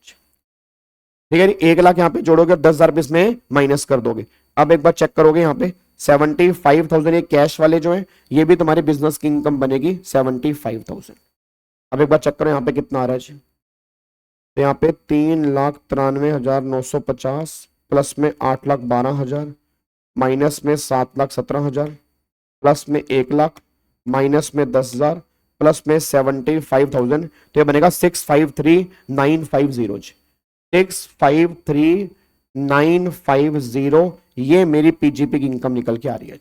ठीक है। 1 लाख यहाँ पे जोड़ोगे, 10,000 रुपए इसमें माइनस कर दोगे। अब एक बार चेक करोगे यहाँ पे 75,000 ये कैश वाले जो है, ये भी तुम्हारी बिजनेस की इनकम बनेगी 75,000। अब एक बार चेक करो यहाँ पे कितना आ रहा है जी, तो यहाँ पे 3,93,950 प्लस में 8,12,000 माइनस में 7,17,000 प्लस में 1 लाख माइनस में 10,000 प्लस में 75,000, तो ये बनेगा 653,950 653,950, ये मेरी पीजीपी की इनकम निकल के आ रही है।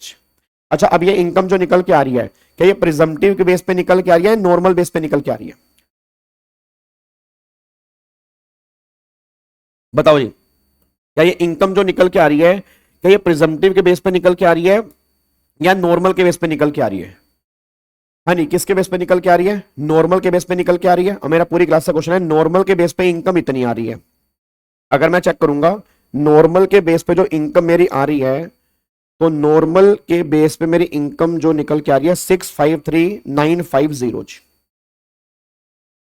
अच्छा, अब ये इनकम जो निकल के आ रही है, क्या ये प्रिजम्पटिव के बेस पे निकल के आ रही है, नॉर्मल बेस पे निकल के आ रही है? बताओ जी, क्या ये इनकम जो निकल के आ रही है, क्या ये प्रिजम्पटिव के बेस पे निकल के आ रही है या नॉर्मल के बेस पे निकल के आ रही है? हाँ नहीं, किसके बेस पे निकल के आ रही है? नॉर्मल के बेस पे निकल के आ रही है। और मेरा पूरी क्लास का क्वेश्चन है, नॉर्मल के बेस पे इनकम इतनी आ रही है। अगर मैं चेक करूंगा नॉर्मल के बेस पे जो इनकम मेरी आ रही है, तो नॉर्मल के बेस पे मेरी इनकम जो निकल के आ रही है 653950।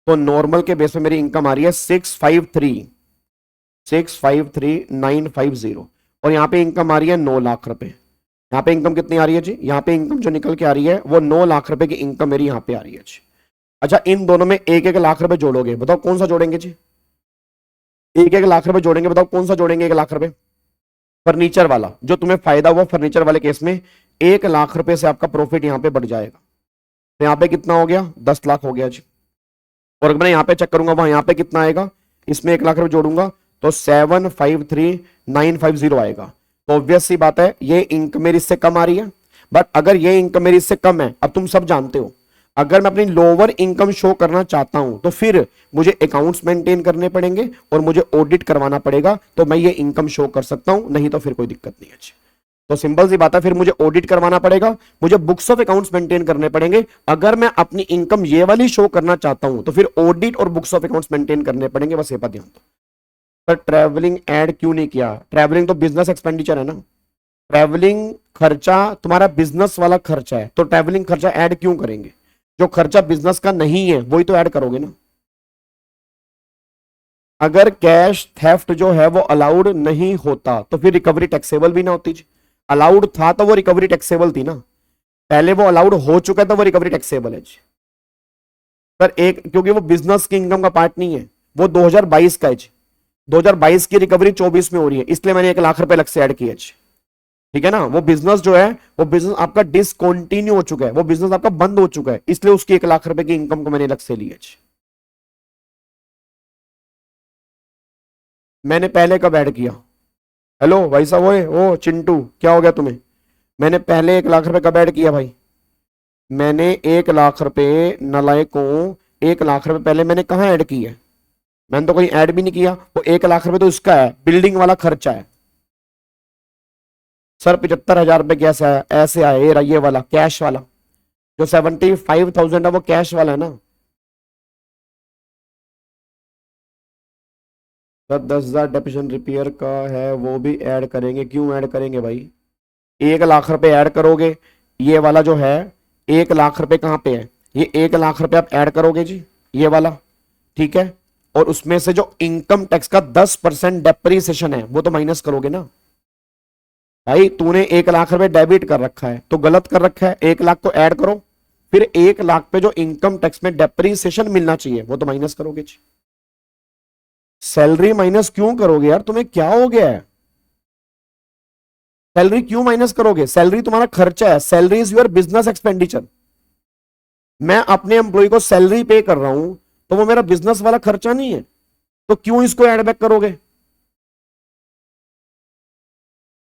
तो नॉर्मल के बेस पे मेरी इनकम आ रही है 653950। और यहां पे इनकम आ रही है 9 लाख रुपए। यहाँ पे इनकम कितनी आ रही है जी? यहाँ पे इनकम जो निकल के आ रही है वो 9 लाख रुपए की इनकम मेरी यहाँ पे आ रही है जी। अच्छा, इन दोनों में एक एक लाख रुपए जोड़ोगे, बताओ कौन सा जोड़ेंगे जी? एक एक लाख रुपए जोड़ेंगे, बताओ कौन सा जोड़ेंगे 1 लाख रुपए? फर्नीचर वाला, जो तुम्हें फायदा हुआ फर्नीचर वाले केस में 1 लाख रुपए से आपका प्रॉफिट यहाँ पे बढ़ जाएगा। तो यहाँ पे कितना हो गया? 10 लाख हो गया जी। और अगर मैं यहाँ पे चेक करूंगा वहां यहाँ पे कितना आएगा, इसमें 1 लाख रुपए जोड़ूंगा तो 753950 आएगा। तो ऑब्वियस सी बात है ये इनकम मेरी इससे कम आ रही है। बट अगर ये इनकम मेरी इससे कम है, अब तुम सब जानते हो, अगर मैं अपनी लोअर इनकम शो करना चाहता हूं तो फिर मुझे अकाउंट्स मेंटेन करने पड़ेंगे और मुझे ऑडिट करवाना पड़ेगा, तो मैं ये इनकम शो कर सकता हूं, नहीं तो फिर कोई दिक्कत नहीं है। तो सिंपल सी बात है, फिर मुझे ऑडिट करवाना पड़ेगा, मुझे बुक्स ऑफ अकाउंट्स मेंटेन करने पड़ेंगे। अगर मैं अपनी इनकम ये वाली शो करना चाहता हूं तो फिर ऑडिट और बुक्स ऑफ अकाउंट्स मेंटेन करने पड़ेंगे। बस ये बात ध्यान दो। पर ट्रैवलिंग ऐड क्यों नहीं किया? ट्रैवलिंग तो बिजनेस एक्सपेंडिचर है ना। ट्रैवलिंग खर्चा तुम्हारा बिजनेस वाला खर्चा है, तो ट्रैवलिंग खर्चा ऐड क्यों करेंगे? जो खर्चा बिजनेस का नहीं है वही तो ऐड करोगे ना। अगर कैश थेफ्ट जो है वो अलाउड नहीं होता तो फिर रिकवरी टैक्सेबल भी ना होती जी। अलाउड था तो वो रिकवरी टैक्सेबल थी ना। पहले वो अलाउड हो चुका है तो वो रिकवरी टैक्सेबल है जी। पर एक, क्योंकि वो बिजनेस की इनकम का पार्ट नहीं है, वो 2022 का है जी। 2022 की रिकवरी 24 में हो रही है, इसलिए मैंने 1 लाख रुपए अलग से ऐड किया जी। ठीक है ना। वो बिजनेस जो है वो बिजनेस आपका डिसकंटिन्यू हो चुका है, वो बिजनेस आपका बंद हो चुका है, इसलिए उसकी 1 लाख रुपए की इनकम को मैंने अलग से लिया जी। मैंने पहले कब ऐड किया? हेलो भाई साहब, ओए ओ चिंटू, क्या हो गया तुम्हें? मैंने पहले 1 लाख रुपए कब ऐड किया भाई? मैंने 1 लाख रुपए, नालायकों, 1 लाख रुपए पहले मैंने कहां ऐड किया है? मैंने तो कहीं ऐड भी नहीं किया। वो 1 लाख रुपए तो उसका है, बिल्डिंग वाला खर्चा है। सर 75,000 रुपए कैसे आया? ऐसे आया, ये वाला कैश वाला, जो 75,000 है वो कैश वाला है ना। सर 10,000 डेप्रिसिएशन रिपेयर का है, वो भी ऐड करेंगे। क्यों ऐड करेंगे भाई? 1 लाख रुपए ऐड करोगे, ये वाला जो है 1 लाख रुपए कहां पे है? ये 1 लाख रुपए आप ऐड करोगे जी, ये वाला, ठीक है। और उसमें से जो इनकम टैक्स का 10% डेप्रिसिएशन है वो तो माइनस करोगे ना। भाई तूने 1 लाख रुपए डेबिट कर रखा है तो गलत कर रखा है, 1 लाख को ऐड करो, फिर 1 लाख पे जो इनकम टैक्स में डेप्रिसिएशन मिलना चाहिए वो तो माइनस करोगे जी। सैलरी माइनस क्यों करोगे यार? तुम्हें क्या हो गया है? सैलरी क्यों माइनस करोगे? सैलरी तुम्हारा खर्चा है, salary is your business expenditure. मैं अपने एम्प्लॉय को सैलरी पे कर रहा हूं तो वो मेरा बिजनेस वाला खर्चा नहीं है, तो क्यों इसको ऐड बैक करोगे?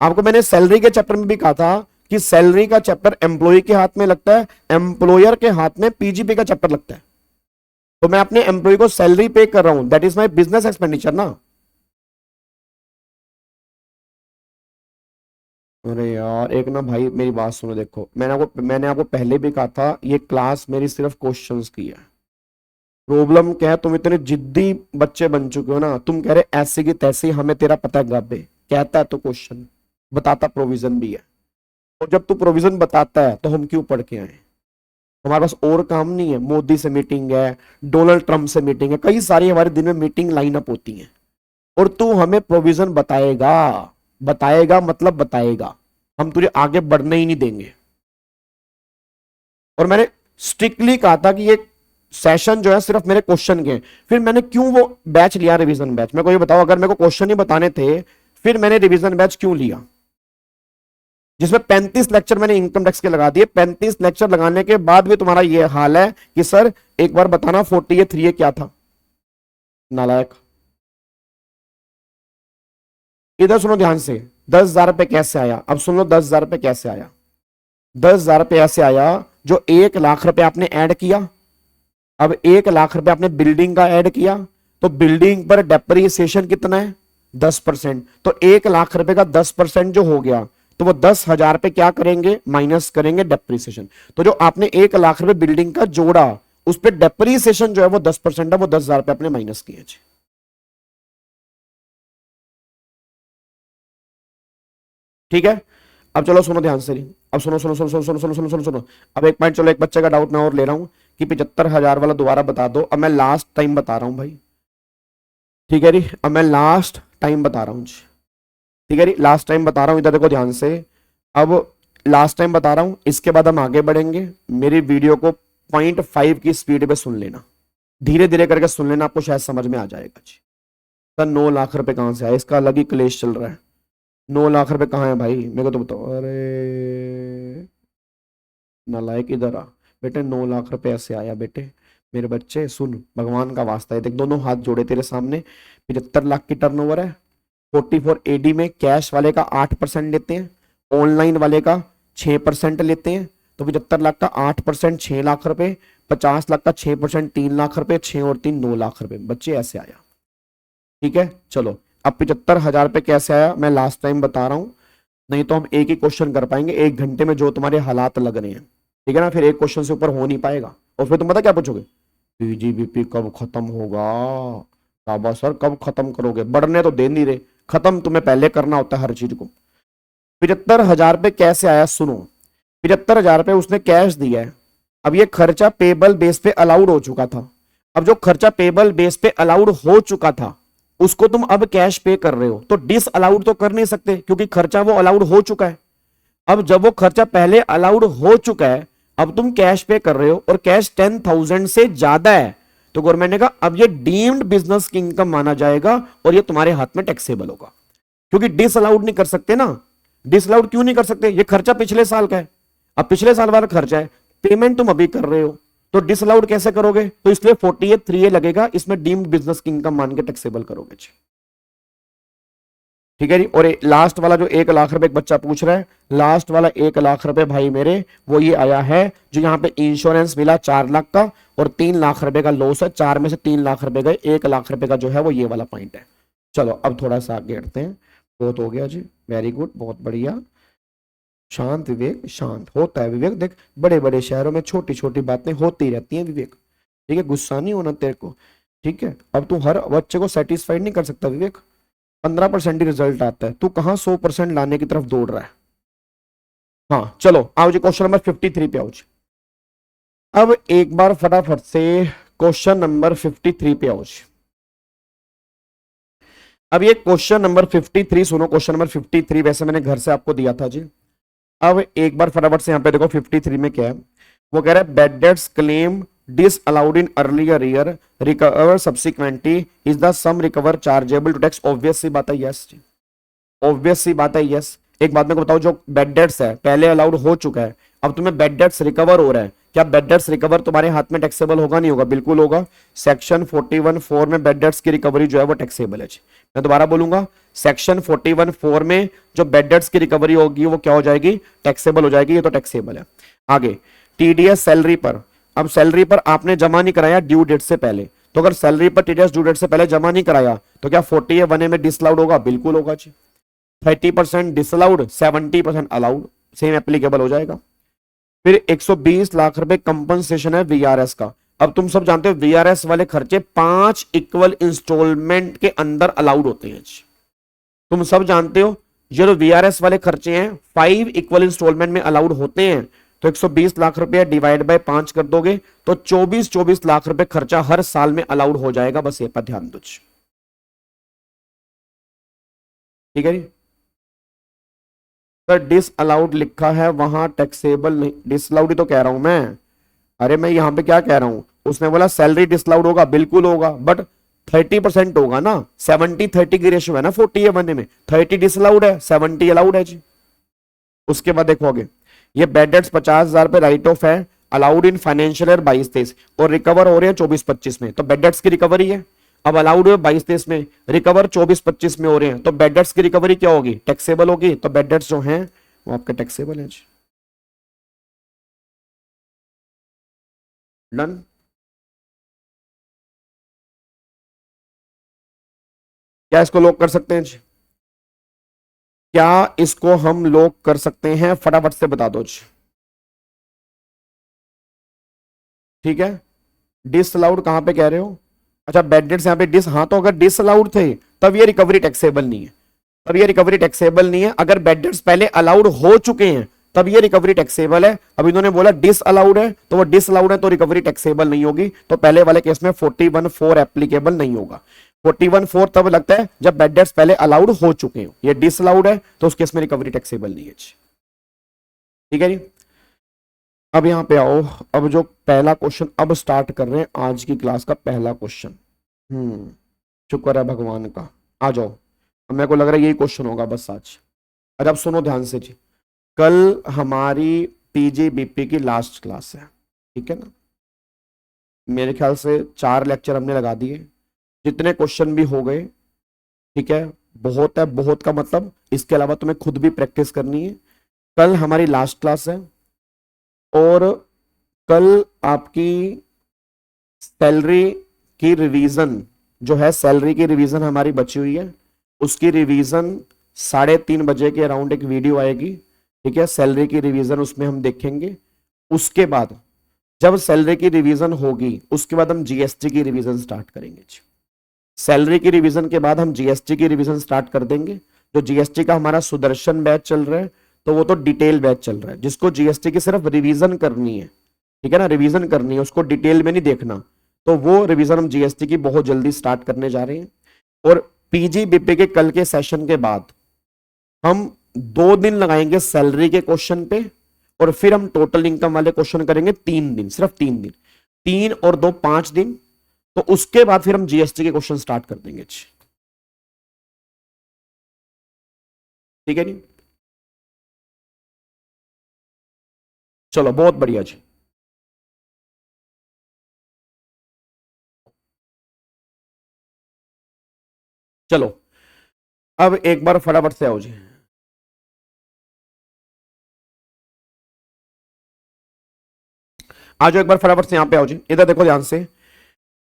आपको मैंने सैलरी के चैप्टर में भी कहा था कि सैलरी का चैप्टर एम्प्लॉय के हाथ में लगता है, एम्प्लॉयर के हाथ में पीजीपी का चैप्टर लगता है। तो मैं अपने एम्प्लॉय को सैलरी पे कर रहा हूं, that is my business expenditure ना। अरे यार एक ना भाई मेरी बात सुनो, देखो मैंने आपको पहले भी कहा था ये क्लास मेरी सिर्फ क्वेश्चंस की है। प्रॉब्लम क्या है, तुम इतने जिद्दी बच्चे बन चुके हो ना, तुम कह रहे ऐसे की तैसे हमें तेरा पता है गब्बे, कहता है तो क्वेश्चन, बताता प्रोविजन भी है। और जब तू प्रोविजन बताता है तो हम क्यों पढ़ के आए? हमारे पास और काम नहीं है? मोदी से मीटिंग है, डोनाल्ड ट्रंप से मीटिंग है, कई सारी हमारे दिन में मीटिंग लाइन अप होती है, और तू हमें प्रोविजन बताएगा। बताएगा मतलब बताएगा, हम तुझे आगे बढ़ने ही नहीं देंगे। और मैंने स्ट्रिक्टली कहा था कि ये सेशन जो है सिर्फ मेरे क्वेश्चन के हैं। फिर मैंने क्यों वो बैच लिया, रिवीजन बैच? मेरे को ये बताओ, अगर मेरे को क्वेश्चन ही बताने थे फिर मैंने रिवीजन बैच क्यों लिया, जिसमें 35 लेक्चर मैंने इनकम टैक्स के लगा दिए। 35 लेक्चर लगाने के बाद भी तुम्हारा ये हाल है कि सर एक बार बताना 40A 3A क्या था। नालायक। इधर सुनो ध्यान से, 10,000 रुपए कैसे आया? अब सुन लो 10,000 रुपए कैसे आया। 10,000 रुपए ऐसे आया, जो 1 लाख रुपए आपने ऐड किया, अब 1 लाख रुपए आपने बिल्डिंग का ऐड किया, तो बिल्डिंग पर डेप्रिसिएशन कितना है? 10%, तो 1 लाख रुपए का 10% जो हो गया, तो वो 10,000 पे क्या करेंगे, माइनस करेंगे डेप्रीसिएशन। तो जो आपने 1 लाख रुपए बिल्डिंग का जोड़ा, उस पर डेप्रीसिएशन जो है वो 10% है, वो 10,000 पे आपने माइनस किए। ठीक है, अब चलो सुनो ध्यान से। अब सुनो सुनो सुनो सुनो सुनो सुनो सुनो सुनो सुनो। अब एक पॉइंट, चलो एक बच्चे का डाउट मैं और ले रहा हूं कि 75,000 वाला दोबारा बता दो। अब मैं लास्ट टाइम बता रहा हूं भाई, ठीक है जी, अब मैं लास्ट टाइम बता रहा हूं जी, ठीक है जी, लास्ट टाइम बता रहा हूं, इधर देखो ध्यान से। अब लास्ट टाइम बता रहा हूं, इसके बाद हम आगे बढ़ेंगे। मेरी वीडियो को 0.5 की स्पीड पे सुन लेना, धीरे धीरे करके सुन लेना, आपको शायद समझ में आ जाएगा जी। सर 9 लाख रुपए कहां से आए, इसका अलग ही क्लेश चल रहा है। 9 लाख रुपए कहाँ है भाई, मेरे को तो बताओ। अरे नालायक इधर आ बेटे, 9 लाख रुपए ऐसे आया बेटे। मेरे बच्चे सुन, भगवान का वास्ता है, देख दोनों हाथ जोड़े तेरे सामने। 75 लाख की टर्नओवर है। 44 AD में कैश वाले का 8% लेते हैं, ऑनलाइन वाले का 6% लेते हैं। तो 75 लाख का 8% 6 लाख रुपए, 50 लाख का 6% 3 लाख रुपए, 6 और 3 9 लाख रुपए। बच्चे ऐसे आया, ठीक है। चलो अब 75,000 पे कैसे आया मैं लास्ट टाइम बता रहा हूं, नहीं तो हम एक ही क्वेश्चन कर पाएंगे 1 घंटे में, जो तुम्हारे हालात लग रहे हैं, ठीक है ना। फिर एक क्वेश्चन से ऊपर हो नहीं पाएगा। और फिर तुम पता क्या पूछोगे, पीजीबीपी कब खत्म होगा, बाबा सर कब खत्म करोगे, बढ़ने तो दे नहीं रहे, खत्म तुम्हें पहले करना होता है हर चीज को। 75,000 पे कैसे आया सुनो। 75,000 पे उसने कैश दिया है। अब ये खर्चा पेबल बेस पे अलाउड हो चुका था। अब जो खर्चा पेबल बेस पे अलाउड हो चुका था, उसको तुम अब कैश पे कर रहे हो, तो डिस अलाउड तो कर नहीं सकते, क्योंकि खर्चा वो अलाउड हो चुका है। अब जब वो खर्चा पहले अलाउड हो चुका है, अब तुम कैश पे कर रहे हो और कैश 10,000 से ज्यादा है, तो गवर्नमेंट ने कहा अब ये डीम्ड बिजनेस की इनकम माना जाएगा और ये तुम्हारे हाथ में टैक्सेबल होगा। क्योंकि डिस अलाउड नहीं कर सकते ना। डिस अलाउड क्यों नहीं कर सकते, ये खर्चा पिछले साल का है, अब पिछले साल वाला खर्चा है, पेमेंट तुम अभी कर रहे हो, तो डिस अलाउड कैसे करोगे, तो इसलिए 48(3)(a) लगेगा, इसमें डीम्ड बिजनेस की इनकम मान के टैक्सेबल करोगे। ठीक है जी। और लास्ट वाला जो 1 लाख रुपए एक बच्चा पूछ रहा है, लास्ट वाला 1 लाख रुपए भाई मेरे, वो ये आया है जो यहाँ पे इंश्योरेंस मिला 4 लाख का और 3 लाख रुपए का लॉस है, 4 में से 3 लाख रुपए गए, 1 लाख रुपए का जो है वो ये वाला पॉइंट है। चलो अब थोड़ा सा आगे हटते हैं, बहुत हो गया जी, वेरी गुड, बहुत बढ़िया। शांत विवेक, शांत होता है विवेक, देख बड़े बड़े शहरों में छोटी छोटी बातें होती रहती हैं विवेक, ठीक है, गुस्सा नहीं होना तेरे को, ठीक है। अब तू हर बच्चे को सेटिस्फाइड नहीं कर सकता विवेक, 15% ही रिजल्ट आता है, तू कहां 100% लाने की तरफ दौड़ रहा है। हाँ चलो आओ जी, क्वेश्चन नंबर 53 पे आओ जी। अब एक बार फटाफट से क्वेश्चन नंबर 53 पे आओ जी। अब ये क्वेश्चन नंबर 53 सुनो, क्वेश्चन नंबर 53 वैसे मैंने घर से आपको दिया था जी। अब एक बार फटाफट से यहां पे देखो 53 में क्या है, वो कह रहा है bad debts claim disallowed in earlier year recover subsequently is the sum recover chargeable to tax। Obvious सी बात है यस, ऑब्वियस सी बात है यस। एक बात मेरे को बताओ, जो बेड डेट्स है पहले अलाउड हो चुका है, अब तुम्हें बेड डेट्स रिकवर हो रहा है, क्या बेड डेट्स रिकवर तुम्हारे हाथ में टैक्सेबल होगा नहीं होगा, बिल्कुल होगा। सेक्शन 41(4) में बेड डेट्स की रिकवरी जो है वो टैक्सेबल है। मैं दोबारा बोलूंगा, सेक्शन 41(4) में जो बेड डेट्स की रिकवरी होगी वो क्या हो जाएगी, टैक्सेबल हो जाएगी, ये तो टैक्सेबल है। आगे टीडीएस सैलरी पर, अब सैलरी पर आपने जमा नहीं कराया ड्यू डेट से पहले, तो अगर सैलरी पर टीडीएस ड्यू डेट से पहले जमा नहीं कराया तो क्या 40(1)(a) में डिसअलाउड होगा, बिल्कुल होगा जी। 30% डिसअलाउड, 70% अलाउड, सेम एप्लीकेबल हो जाएगा। फिर 120 लाख रुपए कंपनसेशन है वीआरएस का। अब तुम सब जानते हो वीआरएस वाले खर्चे 5 इक्वल इंस्टॉलमेंट के अंदर अलाउड होते हैं। तुम सब जानते हो ये जो वीआरएस वाले खर्चे हैं 5 इक्वल इंस्टॉलमेंट में अलाउड होते हैं। तो 120 लाख रुपए डिवाइड बाय 5 कर दोगे तो 24 लाख रुपए खर्चा हर साल में अलाउड हो जाएगा, बस ये पर ध्यान दो। ठीक है जी। सर डिस अलाउड लिखा है वहां टैक्सेबल नहीं, डिस अलाउड ही तो कह रहा हूं मैं। अरे मैं यहां पे क्या कह रहा हूं, उसने बोला सैलरी डिसअलाउड होगा, बिल्कुल होगा, बट 30% होगा ना, 70-30 की रेशियो है ना 40 बनने में, 30 डिसअलाउड है 70 अलाउड है जी। उसके बाद देखोगे ये बेड डेट्स 50,000 पे राइट ऑफ है, अलाउड इन फाइनेंशियल ईयर 22-23 और रिकवर हो रहे हैं 24-25 में, तो बेड डेट्स की रिकवरी है। अब अलाउड है 22-23 में, रिकवर 24-25 में हो रहे हैं, तो बेड डेट्स की रिकवरी क्या होगी, टैक्सेबल होगी, तो बेड डेट्स जो हैं वो आपके टैक्सेबल है। डन। क्या इसको लॉक कर सकते हैं जी? क्या इसको हम लॉक कर सकते हैं? फटाफट से बता दो जी। ठीक है, डिसअलाउड कहां पे कह रहे हो? अच्छा, बैड डेट्स यहाँ पे डिस, हाँ तो अगर डिसअलाउड थे तब ये रिकवरी टैक्सेबल नहीं है, तब ये रिकवरी टैक्सेबल नहीं है। अगर बैड डेट्स पहले अलाउड हो चुके हैं तब ये रिकवरी टैक्सेबल है। अब इन्होंने बोला डिसअलाउड है, तो वो डिसअलाउड है तो रिकवरी टैक्सेबल नहीं होगी, तो पहले वाले केस में 41(4) एप्लीकेबल नहीं होगा। 41(4) तब लगता है जब बैड डेट्स पहले अलाउड हो चुके हो, ये डिसअलाउड है तो उस केस में रिकवरी टैक्सेबल नहीं है। ठीक है जी, अब यहां पे आओ। अब जो पहला क्वेश्चन अब स्टार्ट कर रहे हैं आज की क्लास का पहला क्वेश्चन। शुक्र है भगवान का, आ जाओ। अब मेरे को लग रहा है यही क्वेश्चन होगा बस आज। अरे अब सुनो ध्यान से जी, कल हमारी पीजीबीपी की लास्ट क्लास है, ठीक है ना? मेरे ख्याल से 4 लेक्चर हमने लगा दिए, जितने क्वेश्चन भी हो गए, ठीक है, बहुत है। बहुत का मतलब इसके अलावा तुम्हें खुद भी प्रैक्टिस करनी है। कल हमारी लास्ट क्लास है और कल आपकी सैलरी की रिवीजन जो है, सैलरी की रिवीजन हमारी बची हुई है, उसकी रिवीजन 3:30 बजे के अराउंड एक वीडियो आएगी, ठीक है, सैलरी की रिवीजन उसमें हम देखेंगे। उसके बाद जब सैलरी की रिवीजन होगी उसके बाद हम जीएसटी की रिवीजन स्टार्ट करेंगे। सैलरी की रिवीजन के बाद हम जीएसटी की रिवीजन स्टार्ट कर देंगे। जो जीएसटी का हमारा सुदर्शन बैच चल रहा है तो वो तो डिटेल बैच चल रहा है, जिसको जीएसटी की सिर्फ रिवीजन करनी है, ठीक है ना, रिवीजन करनी है, उसको डिटेल में नहीं देखना, तो वो रिवीजन हम जीएसटी की बहुत जल्दी स्टार्ट करने जा रहे हैं। और पीजीबीपी के कल के सेशन के बाद हम 2 दिन लगाएंगे सैलरी के क्वेश्चन पे, और फिर हम टोटल इनकम वाले क्वेश्चन करेंगे 3 दिन, सिर्फ 3 दिन, 3 और 2 5 दिन। तो उसके बाद फिर हम जीएसटी के क्वेश्चन स्टार्ट कर देंगे। ठीक है जी, चलो बहुत बढ़िया जी। चलो अब एक बार फटाफट से आओ जी। आ जाओ एक बार फटाफट से यहां पे आओ जी, इधर देखो ध्यान से।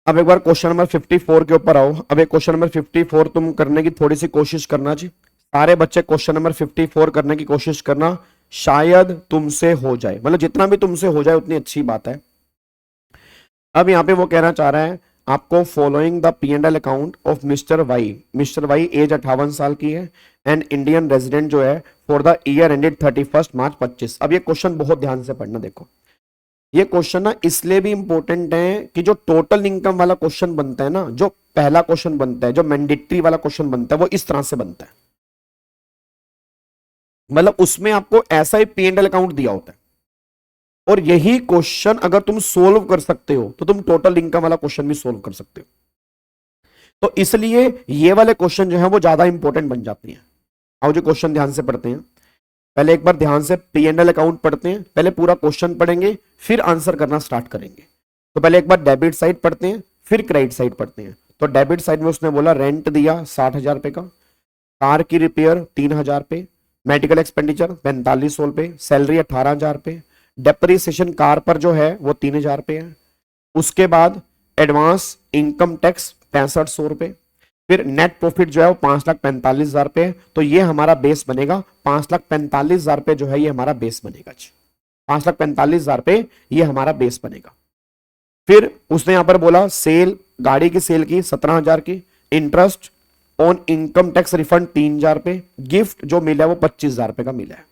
अब एक बार क्वेश्चन नंबर 54 के ऊपर आओ। अब एक क्वेश्चन नंबर 54 तुम करने की थोड़ी सी कोशिश करना जी। सारे बच्चे क्वेश्चन नंबर 54 करने की कोशिश करना, शायद तुमसे हो जाए, मतलब जितना भी तुमसे हो जाए उतनी अच्छी बात है। अब यहां पे वो कहना चाह रहा है आपको, following the P&L account of Mr Y. Mr Y age 58 साल की है एंड इंडियन रेजिडेंट जो है for the year ended 31 March 25। अब ये क्वेश्चन बहुत ध्यान से पढ़ना। देखो ये क्वेश्चन ना इसलिए भी इंपॉर्टेंट है कि जो टोटल इनकम वाला क्वेश्चन बनता है ना, जो पहला क्वेश्चन बनता है, जो मैंडेटरी वाला क्वेश्चन बनता है, वो इस तरह से बनता है। मतलब उसमें आपको ऐसा ही P&L अकाउंट दिया होता है, और यही क्वेश्चन अगर तुम सोल्व कर सकते हो तो तुम टोटल इनकम वाला क्वेश्चन भी सोल्व कर सकते हो। तो इसलिए ये वाले क्वेश्चन जो है वो ज्यादा इंपॉर्टेंट बन जाते हैं। आओ जो क्वेश्चन ध्यान से पढ़ते हैं। पहले एक बार ध्यान से P&L अकाउंट पढ़ते हैं, पहले पूरा क्वेश्चन पढ़ेंगे फिर आंसर करना स्टार्ट करेंगे। तो पहले एक बार डेबिट साइड पढ़ते हैं फिर क्रेडिट साइड पढ़ते हैं। तो डेबिट साइड में उसने बोला रेंट दिया 60,000 रुपए का, कार की रिपेयर 3,000 रुपए, मेडिकल एक्सपेंडिचर 4500 रुपए, सैलरी 18,000 रुपए, डेप्रिसिएशन कार पर जो है वो 3,000 रुपए है। उसके बाद एडवांस इनकम टैक्स 6500 रुपए, फिर नेट प्रॉफिट जो है वो 5,45,000 रुपए। तो ये हमारा बेस बनेगा 5,45,000 रुपए, जो है ये हमारा बेस बनेगा। 5,45,000 रुपए ये हमारा बेस बनेगा। फिर उसने यहां पर बोला सेल, गाड़ी की सेल की 17,000 की, interest on income tax refund 3,000 रुपए, गिफ्ट जो मिला है वो 25,000 रुपए का मिला है।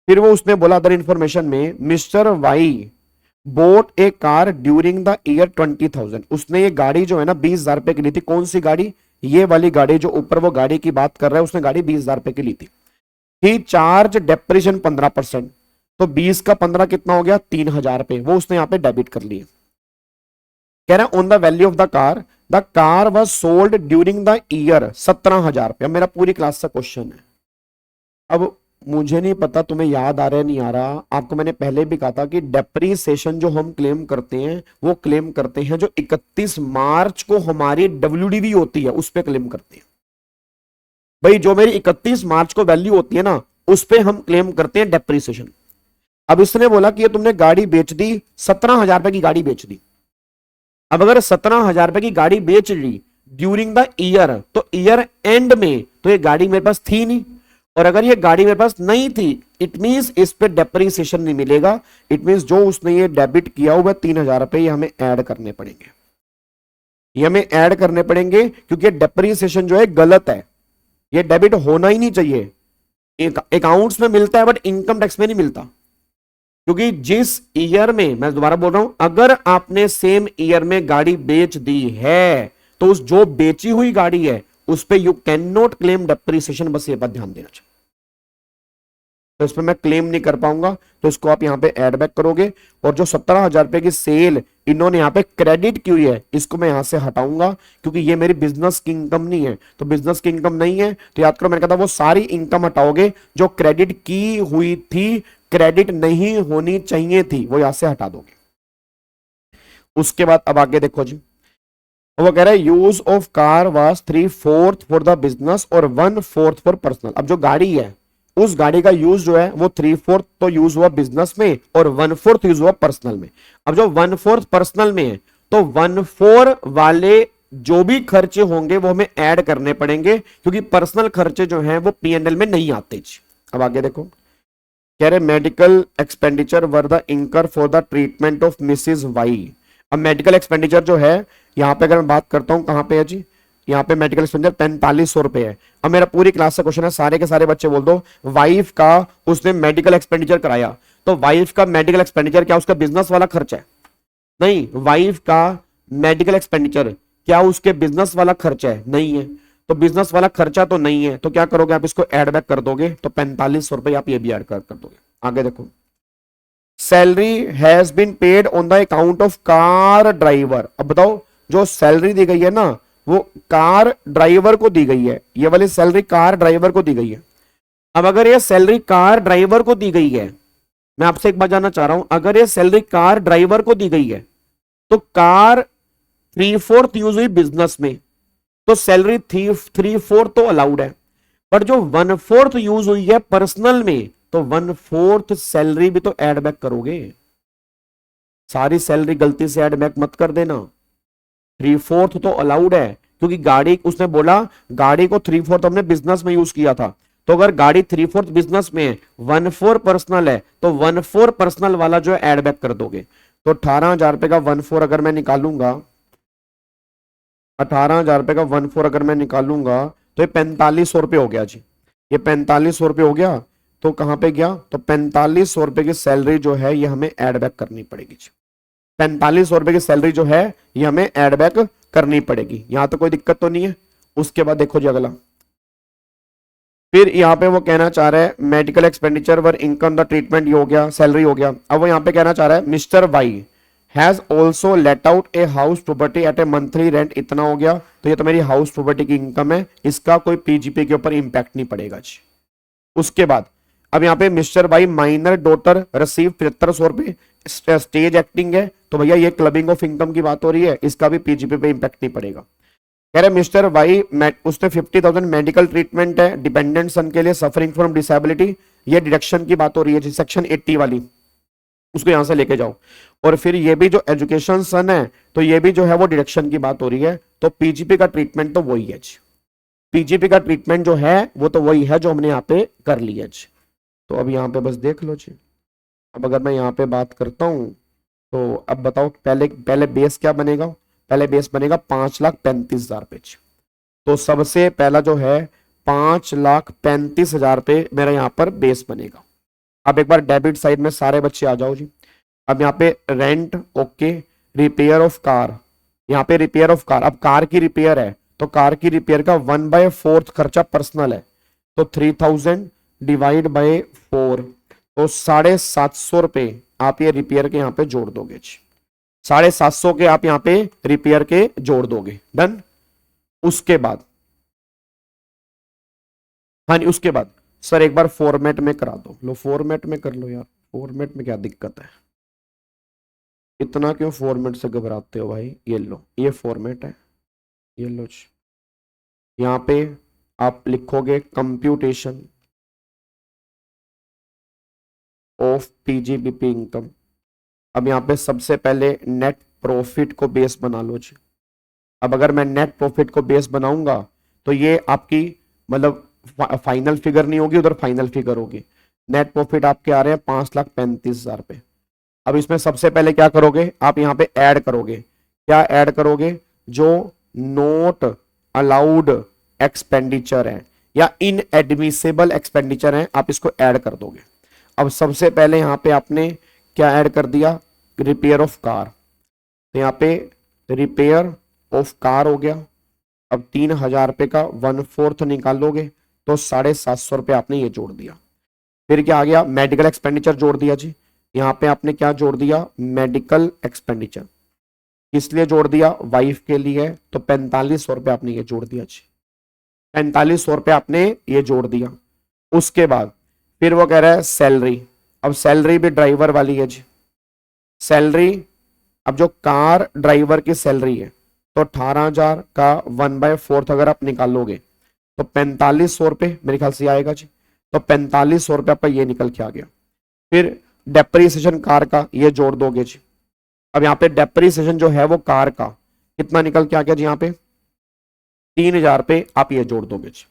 फिर वो उसने बोला अदर इंफॉर्मेशन में Mr Y bought a car during the year 20,000। उसने ये गाड़ी जो है ना 20,000 रुपए की ली थी। कौन सी गाड़ी? ये वाली गाड़ी जो ऊपर वो गाड़ी की बात कर रहा है, उसने गाड़ी 20,000 रुपए की ली थी। ही चार्ज डेप्रिसिएशन 15%, तो 20 का 15 कितना हो गया? 3,000 रुपए, वो उसने यहाँ पे डेबिट कर लिए। कह रहा है on the value of the car was sold during the year 17,000 रुपए। मेरा पूरी क्लास का क्वेश्चन है। अब मुझे नहीं पता तुम्हें याद आ रहा है नहीं आ रहा, आपको मैंने पहले भी कहा था कि डेप्रीसिएशन जो हम क्लेम करते हैं वो क्लेम करते हैं जो 31 मार्च को हमारी WDV होती है उस पर क्लेम करते हैं। भाई जो मेरी 31 मार्च को वैल्यू होती है ना उस पर हम क्लेम करते हैं डेप्रीसिएशन। अब इसने बोला कि ये तुमने गाड़ी बेच दी, 17,000 रुपए की गाड़ी बेच दी। अब अगर 17,000 रुपए की गाड़ी बेच ली, ड्यूरिंग द ईयर, तो ईयर एंड में तो ये गाड़ी मेरे पास थी नहीं, और अगर ये गाड़ी मेरे पास नहीं थी इट मींस इस पे डेप्रिसिएशन नहीं मिलेगा। इट मींस जो उसने ये डेबिट किया हुआ 3,000 रुपए ये हमें ऐड करने पड़ेंगे, ये हमें ऐड करने पड़ेंगे, क्योंकि डेप्रिसिएशन जो है गलत है, ये डेबिट होना ही नहीं चाहिए। अकाउंट्स में मिलता है बट इनकम टैक्स में नहीं मिलता, क्योंकि जिस ईयर में, मैं दोबारा बोल रहा हूं, अगर आपने सेम ईयर में गाड़ी बेच दी है तो उस जो बेची हुई गाड़ी है उस पे you can not claim depreciation, बस ये बात ध्यान देना चाहिए। तो इस पर मैं क्लेम नहीं कर पाऊंगा, तो इसको आप यहां पे ऐड बैक करोगे, और जो 17,000 रुपए की सेल इन्होंने यहां पे क्रेडिट की हुई है इसको मैं यहां से हटाऊंगा, क्योंकि ये मेरी बिजनेस की इनकम नहीं है। तो बिजनेस की इनकम नहीं है तो याद करो, मैंने कहा था वो सारी इनकम हटाओगे जो क्रेडिट की हुई थी, क्रेडिट नहीं होनी चाहिए थी, वो यहां से हटा दोगे। उसके बाद अब आगे देखो जी, वो कह रहा है use of car was 3/4 for the business और 1/4 फॉर पर्सनल। अब जो गाड़ी है उस गाड़ी का यूज जो है वो 3/4 तो यूज हुआ बिजनेस में और 1/4 यूज हुआ पर्सनल में। अब जो 1/4 पर्सनल में है तो 1/4 वाले जो भी खर्चे होंगे वो हमें ऐड करने पड़ेंगे, क्योंकि पर्सनल खर्चे जो हैं वो P&L में नहीं आते। अब आगे देखो, कह रहे medical expenditure were the incur for the treatment of missus Y. अब मेडिकल एक्सपेंडिचर जो है यहां पे अगर मैं बात करता हूं कहां पे है जी, यहाँ पे मेडिकल एक्सपेंडिचर 4500 रुपए है। अब मेरा पूरी क्लास का क्वेश्चन है, सारे के सारे बच्चे बोल दो वाइफ का उसने मेडिकल एक्सपेंडिचर कराया, तो वाइफ का मेडिकल एक्सपेंडिचर क्या उसका बिजनेस वाला खर्चा है? नहीं। वाइफ का मेडिकल एक्सपेंडिचर क्या उसके बिजनेस वाला खर्चा है? नहीं है। तो बिजनेस वाला खर्चा तो नहीं है, तो क्या करोगे आप इसको एड बैक कर दोगे, तो 4500 रुपए आप ये भी ऐड कर दोगे। आगे देखो, salary has been paid on the account of car driver. अब बताओ जो सैलरी दी गई है ना वो कार ड्राइवर को दी गई है, ये वाली सैलरी कार ड्राइवर को दी गई है। अब अगर ये सैलरी कार ड्राइवर को दी गई है, मैं आपसे एक बात जानना चाह रहा हूं, अगर ये सैलरी कार ड्राइवर को दी गई है तो कार 3/4 यूज हुई बिजनेस में, तो सैलरी 3/4 तो अलाउड है, पर जो 1/4 यूज हुई है पर्सनल में तो 1/4 सैलरी भी तो ऐड बैक करोगे। सारी सैलरी गलती से ऐड बैक मत कर देना, 3/4 तो अलाउड है, क्योंकि गाड़ी उसने बोला गाड़ी को 3/4 हमने बिजनेस में यूज किया था, तो अगर गाड़ी 3/4 बिजनेस में है 1/4 पर्सनल है तो 1/4 पर्सनल वाला जो है ऐड बैक कर दोगे। तो 18,000 रुपए का 1/4 अगर मैं निकालूंगा, 18,000 रुपए का 1/4 अगर मैं निकालूंगा तो ये 4500 रुपए हो गया जी, ये 4500 रुपए हो गया। तो कहां पे गया, तो 4500 रुपए की सैलरी जो है ये हमें ऐड बैक करनी पड़ेगी जी। 4500 रुपए की सैलरी जो है ये हमें ऐड बैक करनी पड़ेगी, यहां तो कोई दिक्कत तो नहीं है। उसके बाद देखो जी अगला, फिर यहां पे वो कहना चाह रहा है medical expenditure were income the treatment, ये हो गया, सैलरी हो गया। अब वो यहां पे कहना चाह रहा है Mr Y has also let out a house property at a monthly rent, इतना हो गया। तो ये तो मेरी हाउस प्रॉपर्टी की इनकम है, इसका कोई पीजीपी के ऊपर इंपैक्ट नहीं पड़ेगा जी। उसके बाद अब यहाँ पे mister by minor daughter receive 7500 रुपए, स्टेज एक्टिंग है, तो भैया ये क्लबिंग ऑफ इनकम की बात हो रही है, इसका भी पीजीपी पे इंपैक्ट नहीं पड़ेगा। कह रहे मिस्टर वाई उसने 50,000 मेडिकल ट्रीटमेंट है डिपेंडेंट सन के लिए सफरिंग फ्रॉम डिसेबिलिटी, ये डिडक्शन की बात हो रही है, सेक्शन 80 वाली, उसको यहां से लेके जाओ। और फिर ये भी जो एजुकेशन सन है तो ये भी जो है वो डिडक्शन की बात हो रही है, तो पीजीपी का ट्रीटमेंट तो वही है, पीजीपी का ट्रीटमेंट जो है वो तो वही है जो हमने यहाँ पे कर लिया। तो अब यहाँ पे बस देख लो जी। अब अगर मैं यहाँ पे बात करता हूँ तो अब बताओ पहले बेस क्या बनेगा, पहले बेस बनेगा 5,35,000 रुपए। तो सबसे पहला जो है 5,35,000 रुपए मेरा यहाँ पर बेस बनेगा। अब एक बार डेबिट साइड में सारे बच्चे आ जाओ जी। अब यहाँ पे rent okay, repair of car, यहाँ पे रिपेयर ऑफ कार, अब कार की रिपेयर है तो कार की रिपेयर का 1/4 खर्चा पर्सनल है, तो 3,000 डिवाइड बाय 4, तो 750 रुपए आप ये रिपेयर के यहाँ पे जोड़ दोगे जी, 750 के आप यहाँ पे रिपेयर के जोड़ दोगे। डन। उसके बाद हाँ जी, उसके बाद सर एक बार फॉर्मेट में करा दो, लो फॉर्मेट में कर लो यार, फॉर्मेट में क्या दिक्कत है, इतना क्यों फॉर्मेट से घबराते हो भाई। ये लो ये फॉर्मेट है, ये लो जी। यहाँ पे आप लिखोगे कंप्यूटेशन ऑफ पीजीबीपी इनकम। अब यहाँ पे सबसे पहले नेट प्रॉफिट को बेस बना लो जी, अब अगर मैं नेट प्रॉफिट को बेस बनाऊंगा तो ये आपकी मतलब फाइनल फिगर नहीं होगी, उधर फाइनल फिगर होगी। नेट प्रॉफिट आपके आ रहे हैं 5,35,000 पे। अब इसमें सबसे पहले क्या करोगे, आप यहाँ पे ऐड करोगे। क्या ऐड करोगे, जो नोट अलाउड एक्सपेंडिचर है या इनएडमिसेबल एक्सपेंडिचर है, आप इसको ऐड कर दोगे। अब सबसे पहले यहाँ पे आपने क्या ऐड कर दिया, रिपेयर ऑफ कार। तो यहाँ पे रिपेयर ऑफ कार हो गया। अब 3,000 रुपये का 1/4 निकालोगे तो 750 रुपये आपने ये जोड़ दिया। फिर क्या आ गया, मेडिकल एक्सपेंडिचर जोड़ दिया जी। यहाँ पे आपने क्या जोड़ दिया, मेडिकल एक्सपेंडिचर। किस लिए जोड़ दिया, वाइफ के लिए, तो 4500 रुपये आपने ये जोड़ दिया जी। 4500 रुपये आपने ये जोड़ दिया। उसके बाद फिर वो कह रहा है सैलरी। अब सैलरी भी ड्राइवर वाली है जी। सैलरी, अब जो कार ड्राइवर की सैलरी है तो 18,000 का 1/4 अगर आप निकालोगे तो 4500 रुपये मेरे ख्याल से आएगा जी। तो 4500 रुपये आपका ये निकल के आ गया। फिर डेप्रीसिएशन कार का ये जोड़ दोगे जी। अब यहाँ पे डेप्रीसिएशन जो है वो कार का कितना निकल के आ गया जी, यहाँ पे 3,000 रुपये आप ये जोड़ दोगे जी।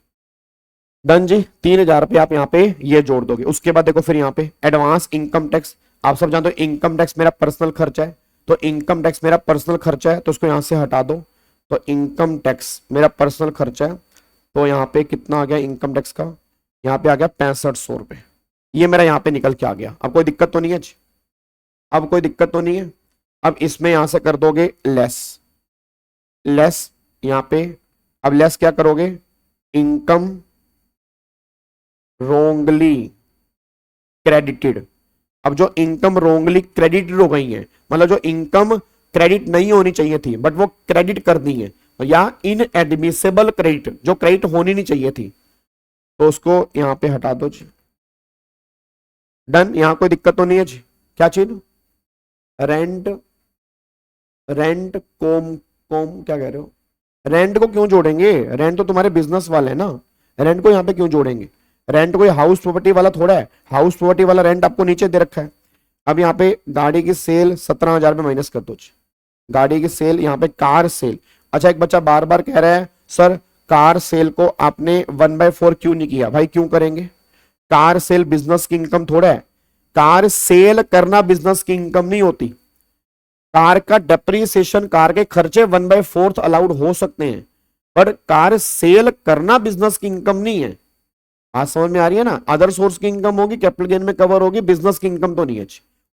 डन जी, 3,000 रुपये आप यहाँ पे ये जोड़ दोगे। उसके बाद देखो फिर यहाँ पे एडवांस इनकम टैक्स। आप सब जानते हो इनकम टैक्स मेरा पर्सनल खर्चा है, तो इनकम टैक्स मेरा पर्सनल खर्चा है तो उसको यहां से हटा दो। तो इनकम टैक्स मेरा पर्सनल खर्चा है, तो यहाँ पे कितना आ गया इनकम टैक्स का, यहाँ पे आ गया 6500 रुपये। ये मेरा यहाँ पे निकल के आ गया। अब कोई दिक्कत तो नहीं है जी, अब कोई दिक्कत तो नहीं है। अब इसमें यहां से कर दोगे लेस, लेस यहाँ पे। अब लेस क्या करोगे, इनकम रोंगली क्रेडिटेड। अब जो इनकम रोंगली क्रेडिटेड हो गई है, मतलब जो इनकम क्रेडिट नहीं होनी चाहिए थी बट वो क्रेडिट कर दी है, या इनएडमिसेबल क्रेडिट, जो क्रेडिट होनी नहीं चाहिए थी, तो उसको यहां पे हटा दो जी। डन, यहां कोई दिक्कत तो नहीं है जी। क्या चीज, रेंट, रेंट कोम कोम क्या कह रहे हो, रेंट को क्यों जोड़ेंगे, रेंट तो तुम्हारे बिजनेस वाले है ना, रेंट को यहां पे क्यों जोड़ेंगे। रेंट कोई हाउस प्रॉपर्टी वाला थोड़ा है, हाउस प्रॉपर्टी वाला रेंट आपको नीचे दे रखा है। अब यहाँ पे गाड़ी की सेल 17,000 में माइनस कर दो, गाड़ी की सेल, यहाँ पे कार सेल। अच्छा, एक बच्चा बार बार कह रहा है सर कार सेल को आपने 1/4 क्यों नहीं किया। भाई क्यों करेंगे, कार सेल बिजनेस की इनकम थोड़ा है। कार सेल करना बिजनेस की इनकम नहीं होती। कार का डेप्रीसिएशन, कार के खर्चे 1/4 अलाउड हो सकते हैं, पर कार सेल करना बिजनेस की इनकम नहीं है। आज समझ में आ रही है ना, अदर सोर्स की इनकम होगी, कैपिटल गेन में कवर होगी, बिजनेस की इनकम तो नहीं है।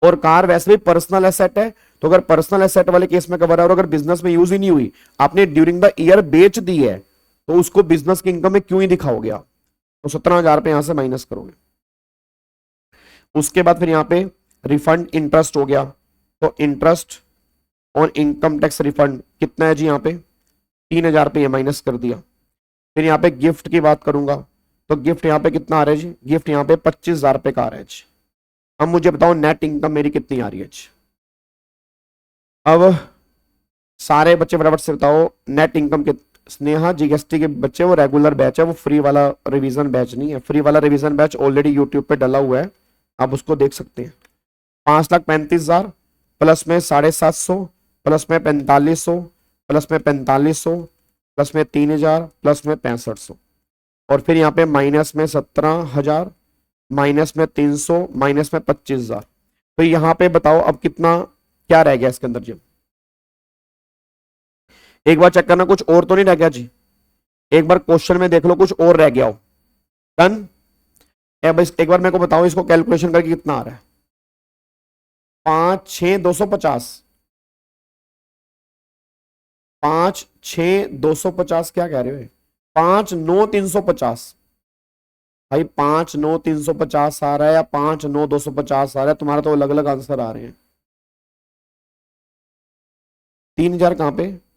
और कार वैसे भी पर्सनल एसेट है, तो अगर पर्सनल एसेट वाले केस में कवर है और अगर बिजनेस में यूज ही नहीं हुई, आपने ड्यूरिंग द ईयर बेच दी है, तो उसको बिजनेस की इनकम में क्यों ही दिखाओगे आप। तो 17,000 रुपए यहां से माइनस करोगे। उसके बाद फिर यहाँ पे रिफंड इंटरेस्ट हो गया, तो इंटरेस्ट और इनकम टैक्स रिफंड कितना है जी, यहाँ पे 3,000 रुपये माइनस कर दिया। फिर यहाँ पे गिफ्ट की बात करूंगा, तो गिफ्ट यहाँ पे कितना आ रहा है जी, गिफ्ट यहाँ पे 25,000 रुपये का आ रहा है जी। अब मुझे बताओ नेट इनकम मेरी कितनी आ रही है जी। अब सारे बच्चे फटाफट से बताओ नेट इनकम के। स्नेहा जीएसटी के बच्चे, वो रेगुलर बैच है, वो फ्री वाला रिवीजन बैच नहीं है। फ्री वाला रिवीजन बैच ऑलरेडी यूट्यूब पे डला हुआ है, आप उसको देख सकते हैं। 5,35,000 प्लस में 750, प्लस में 4500, प्लस में 4500, प्लस में 3,000, प्लस में 6500, और फिर यहाँ पे माइनस में 17,000, माइनस में 300, माइनस में 25,000। तो यहाँ पे बताओ अब कितना क्या रह गया इसके अंदर जी। एक बार चेक करना कुछ और तो नहीं रह गया जी, एक बार क्वेश्चन में देख लो कुछ और रह गया हो। डन, एक बार मेरे को बताओ इसको कैलकुलेशन करके कितना आ रहा है। 5,6,250, 5,6,250 क्या कह रहे हो, 5,9,350। भाई 5,9,350 आ रहा है या 5,9,250 आ रहा है, तुम्हारा तो अलग अलग आंसर आ रहे हैं। 3,000 कहां पे,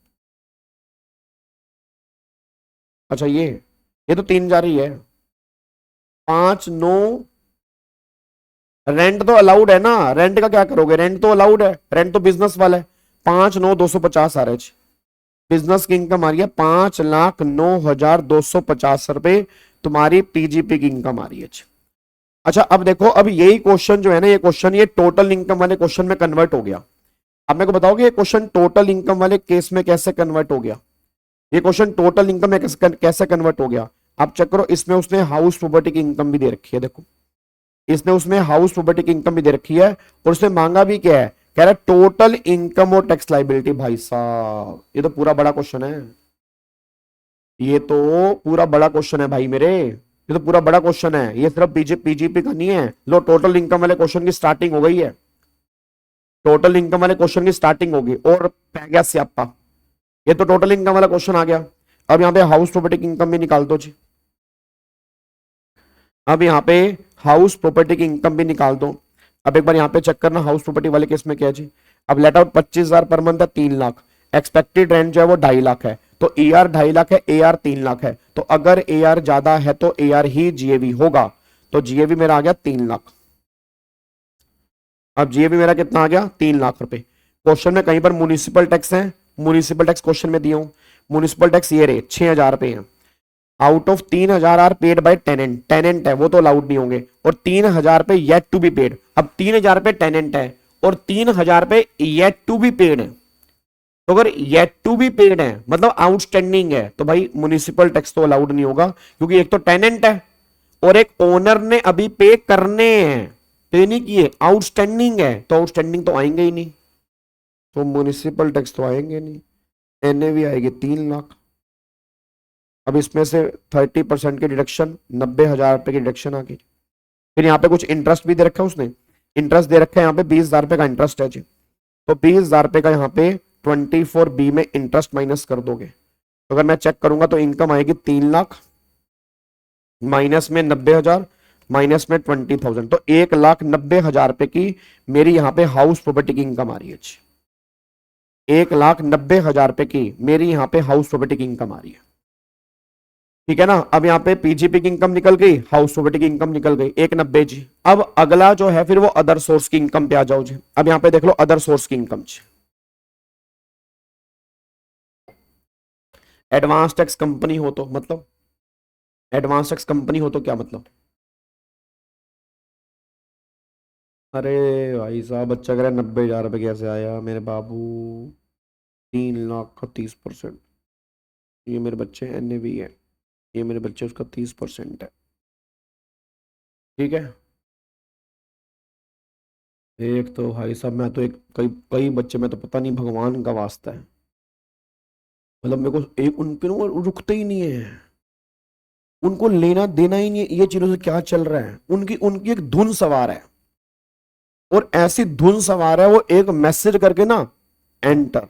अच्छा ये तो 3,000 ही है। 5,9, रेंट तो अलाउड है ना, रेंट का क्या करोगे, रेंट तो अलाउड है, रेंट तो बिजनेस वाला है। 5,9,250 आ रहा है, बिजनेस की इनकम आ रही है 5,09,250 रुपए, तुम्हारी पीजीपी की इनकम आ रही है। अच्छा अब देखो, अब यही क्वेश्चन जो है ना, ये क्वेश्चन ये टोटल इनकम वाले क्वेश्चन में कन्वर्ट हो गया। अब मेरे को बताओगे ये क्वेश्चन टोटल इनकम वाले केस में कैसे कन्वर्ट हो गया? ये क्वेश्चन टोटल इनकम में कैसे कन्वर्ट हो गया? आप चेक करो, इसमें उसने हाउस प्रॉपर्टी की इनकम भी दे रखी है, देखो इसने उसमें हाउस प्रॉपर्टी की इनकम भी दे रखी है, और उसने मांगा भी क्या है, कह रहा है टोटल इनकम और टैक्स लाइबिलिटी। भाई साहब ये तो पूरा बड़ा क्वेश्चन है, ये तो पूरा बड़ा क्वेश्चन है भाई मेरे, ये तो पूरा बड़ा क्वेश्चन है, ये सिर्फ पीजीपी का नहीं है। लो टोटल इनकम वाले क्वेश्चन की स्टार्टिंग हो गई है, टोटल इनकम वाले क्वेश्चन की स्टार्टिंग होगी, और पै गया स्यापा, ये तो टोटल इनकम वाला क्वेश्चन आ गया। अब यहाँ पे हाउस प्रॉपर्टी की इनकम भी निकाल दो जी, अब यहाँ पे हाउस प्रॉपर्टी की इनकम भी निकाल दो। अब एक बार यहाँ पे चेक करना हाउस प्रॉपर्टी वाले केस में क्या है जी। अब लेट आउट 25,000 पर मंथ है, 3 लाख, एक्सपेक्टेड रेंट जो है वो 2.5 लाख है, तो AR 2.5 लाख है, AR 3 लाख है, तो अगर AR ज्यादा है तो AR ही GAV होगा, तो GAV मेरा आ गया 3 लाख। अब GAV मेरा कितना आ गया, 3 लाख रुपए। क्वेश्चन में कहीं पर म्युनिसिपल टैक्स है, म्युनिसिपल टैक्स क्वेश्चन में दिया हूं, म्युनिसिपल टैक्स ये रहे 6,000 रुपए हैं, out of 3,000 are paid by tenant, tenant है वो तो अलाउड नहीं होंगे, और 3,000 रुपए येट टू बी पेड। अब 3,000 रुपए टेनेंट है और 3,000 रुपए येट टू बी पेड है, तो अगर येट टू बी पेड है मतलब आउटस्टैंडिंग है, तो भाई म्युनिसिपल टैक्स तो अलाउड नहीं होगा, क्योंकि एक तो टेनेंट है और एक ओनर ने अभी पे करने हैं, पे नहीं किए, आउटस्टैंडिंग है, तो आउटस्टैंडिंग तो आएंगे ही नहीं, तो म्युनिसिपल टैक्स तो आएंगे नहीं। NAV आएगी 3 लाख। अब इसमें से 30% की डिडक्शन, 90,000 रुपए की डिडक्शन आ गई। फिर यहाँ पे कुछ इंटरेस्ट भी दे रखा है उसने, इंटरेस्ट दे रखा है यहाँ पे 20,000 रुपए का इंटरेस्ट है जी, तो 20,000 रुपए का यहाँ पे 24B में इंटरेस्ट माइनस कर दोगे, तो अगर मैं चेक करूंगा तो इनकम आएगी 3 लाख, माइनस में 90,000, माइनस में 20,000, तो 1,90,000 रुपए की मेरी यहाँ पे हाउस प्रॉपर्टी की इनकम आ रही है जी, 1,90,000 रुपए की मेरी यहाँ पे हाउस प्रॉपर्टी की इनकम आ रही है, ठीक है ना। अब यहाँ पे पीजीपी की इनकम निकल गई, हाउस प्रॉपर्टी की इनकम निकल गई, 1,90 जी। अब अगला जो है फिर वो अदर सोर्स की इनकम पे आ जाओ जी। अब यहाँ पे देख लो अदर सोर्स की इनकम जी, एडवांस टैक्स कंपनी हो तो मतलब, एडवांस टैक्स कंपनी हो तो क्या मतलब, अरे भाई साहब बच्चा कह रहा है 90,000 रुपये कैसे आया मेरे बाबू, 3 लाख का 30%, ये मेरे बच्चे NAV है, ये मेरे बच्चे उसका 30% है, ठीक है। एक तो भाई साहब मैं तो एक कई कई बच्चे में तो पता नहीं भगवान का वास्ता है, मतलब मेरे को एक उनके वो रुकते ही नहीं है, उनको लेना देना ही नहीं है ये चीजों से क्या चल रहा है, उनकी उनकी एक धुन सवार है, और ऐसी धुन सवार है वो एक मैसेज करके ना, एंटर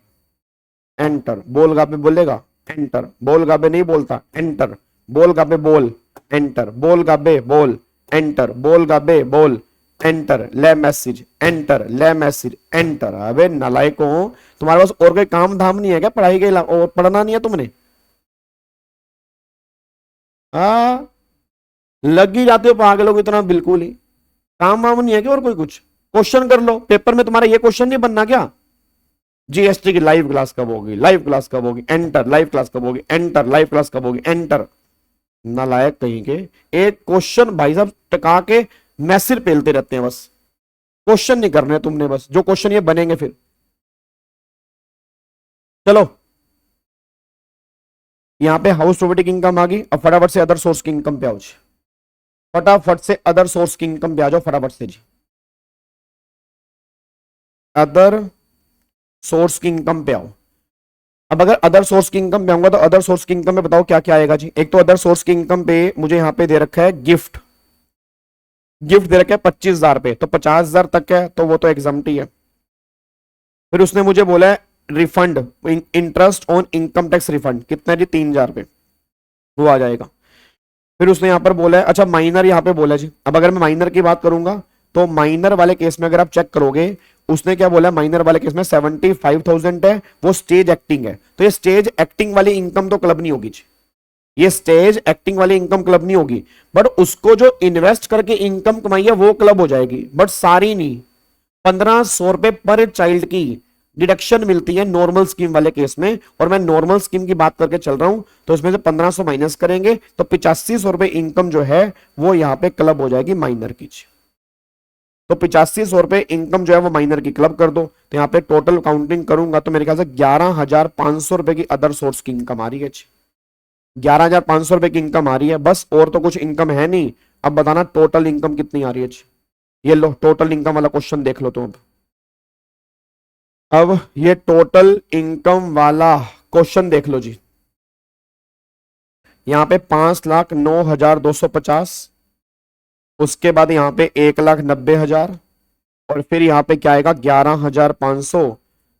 एंटर, बोल गाबे बोलेगा एंटर, बोल गाबे नहीं बोलता एंटर, बोल गाबे बोल एंटर, बोल गाबे बोल एंटर, बोल गाबे बोल एंटर, ले मैसेज एंटर, ले मैसेज एंटर। अबे नालायकों, तुम्हारे पास और कोई काम धाम नहीं है क्या पढ़ाई के अलावा, और पढ़ना नहीं है तुमने? हाँ लग ही जाते हो पागलों की तरह, बिल्कुल ही काम वाम नहीं है क्या और कोई कुछ? क्वेश्चन कर लो, पेपर में तुम्हारा ये क्वेश्चन नहीं बनना क्या, GST की लाइव क्लास कब होगी, लाइव क्लास कब होगी एंटर, लाइव क्लास कब होगी एंटर, लाइव क्लास कब होगी एंटर। नालायक कहीं के, एक क्वेश्चन भाई साहब टका के मैसेज पेलते रहते हैं, बस क्वेश्चन नहीं करने तुमने, बस जो क्वेश्चन ये बनेंगे फिर। चलो यहां पे हाउस प्रॉपर्टी की इनकम आ गई, अब फटाफट से अदर सोर्स की इनकम पे आओ जी, फटाफट से अदर सोर्स की इनकम पे आ जाओ फटाफट से जी। अदर सोर्स की इनकम पे आओ। अब अगर अदर सोर्स की इनकम पे आऊंगा तो अदर सोर्स की इनकम में बताओ क्या क्या आएगा जी। एक तो अदर सोर्स की इनकम पे मुझे यहां पे दे रखा है गिफ्ट, गिफ्ट दे रखा है 25,000 पे, तो 50,000 तक है तो वो तो एग्जाम्प्टी है। फिर उसने मुझे बोला है refund, interest on income tax refund, कितना है जी 3,000 रुपए, वो आ जाएगा। फिर उसने यहां पर बोला है, अच्छा माइनर यहां पे बोला जी। अब अगर मैं माइनर की बात करूंगा तो माइनर वाले केस में अगर आप चेक करोगे, उसने क्या बोला, माइनर वाले केस में 75,000 है, वो स्टेज एक्टिंग है, तो ये स्टेज एक्टिंग वाली इनकम तो क्लब नहीं होगी जी, ये स्टेज एक्टिंग वाली इनकम क्लब नहीं होगी, बट उसको जो इन्वेस्ट करके इनकम कमाई है वो क्लब हो जाएगी, बट सारी नहीं। 1,500 रुपए पर चाइल्ड की डिडक्शन मिलती है नॉर्मल स्कीम वाले केस में, और मैं नॉर्मल स्कीम की बात करके चल रहा हूं, तो इसमें से 1,500 माइनस करेंगे तो 8500 रुपए इनकम जो है वो यहां पे क्लब हो जाएगी माइनर की। तो 8500 रुपए इनकम जो है वो माइनर की क्लब कर दो। तो यहाँ पे टोटल काउंटिंग करूंगा तो मेरे ख्याल से 11,500 रुपए की अदर सोर्स की इनकम आ रही है। 11,500 रुपए की इनकम आ रही है बस, और तो कुछ इनकम है नहीं। अब बताना टोटल इनकम कितनी आ रही है। ये लो टोटल इनकम वाला क्वेश्चन देख लो तुम। अब ये टोटल इनकम वाला क्वेश्चन देख लो जी। यहां पे 5,09,250, उसके बाद यहां पे 1,90,000 और फिर यहां पे क्या आएगा 11,500,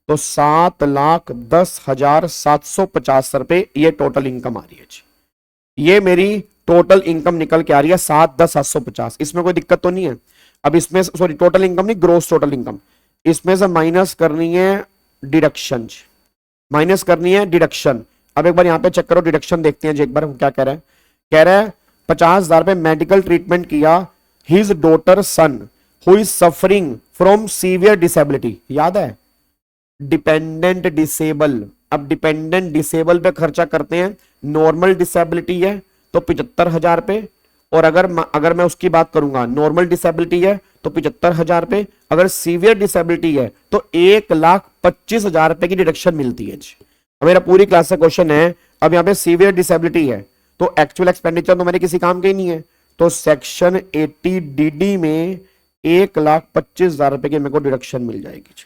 तो 7,10,750 रुपए ये टोटल इनकम आ रही है जी। ये मेरी टोटल इनकम निकल के आ रही है 7,10,750। इसमें कोई दिक्कत तो नहीं है। अब इसमें सॉरी टोटल इनकम नहीं, ग्रोस टोटल इनकम, इसमें से माइनस करनी है डिडक्शन, माइनस करनी है डिडक्शन। अब एक बार यहां पे चेक करो, डिडक्शन देखते हैं जी एक बार क्या कह रहा है। कह रहा है 50,000 रुपए मेडिकल ट्रीटमेंट किया his daughter son who is suffering from severe disability. याद है डिपेंडेंट डिसेबल। अब डिपेंडेंट डिसेबल पे खर्चा करते हैं। नॉर्मल डिसेबिलिटी है तो 75,000 रुपए, और अगर मैं उसकी बात करूंगा नॉर्मल डिसेबिलिटी है तो 75,000 रुपए, अगर सीवियर डिसेबिलिटी है तो 1,25,000 रुपए की डिडक्शन मिलती है। मेरा पूरी क्लास का क्वेश्चन है। अब यहाँ पे सीवियर डिसेबिलिटी है तो एक्चुअल एक्सपेंडिचर तो मेरे किसी काम के ही नहीं है, तो सेक्शन 80 DD में 1,25,000 रुपए की मेरे को डिडक्शन मिल जाएगी।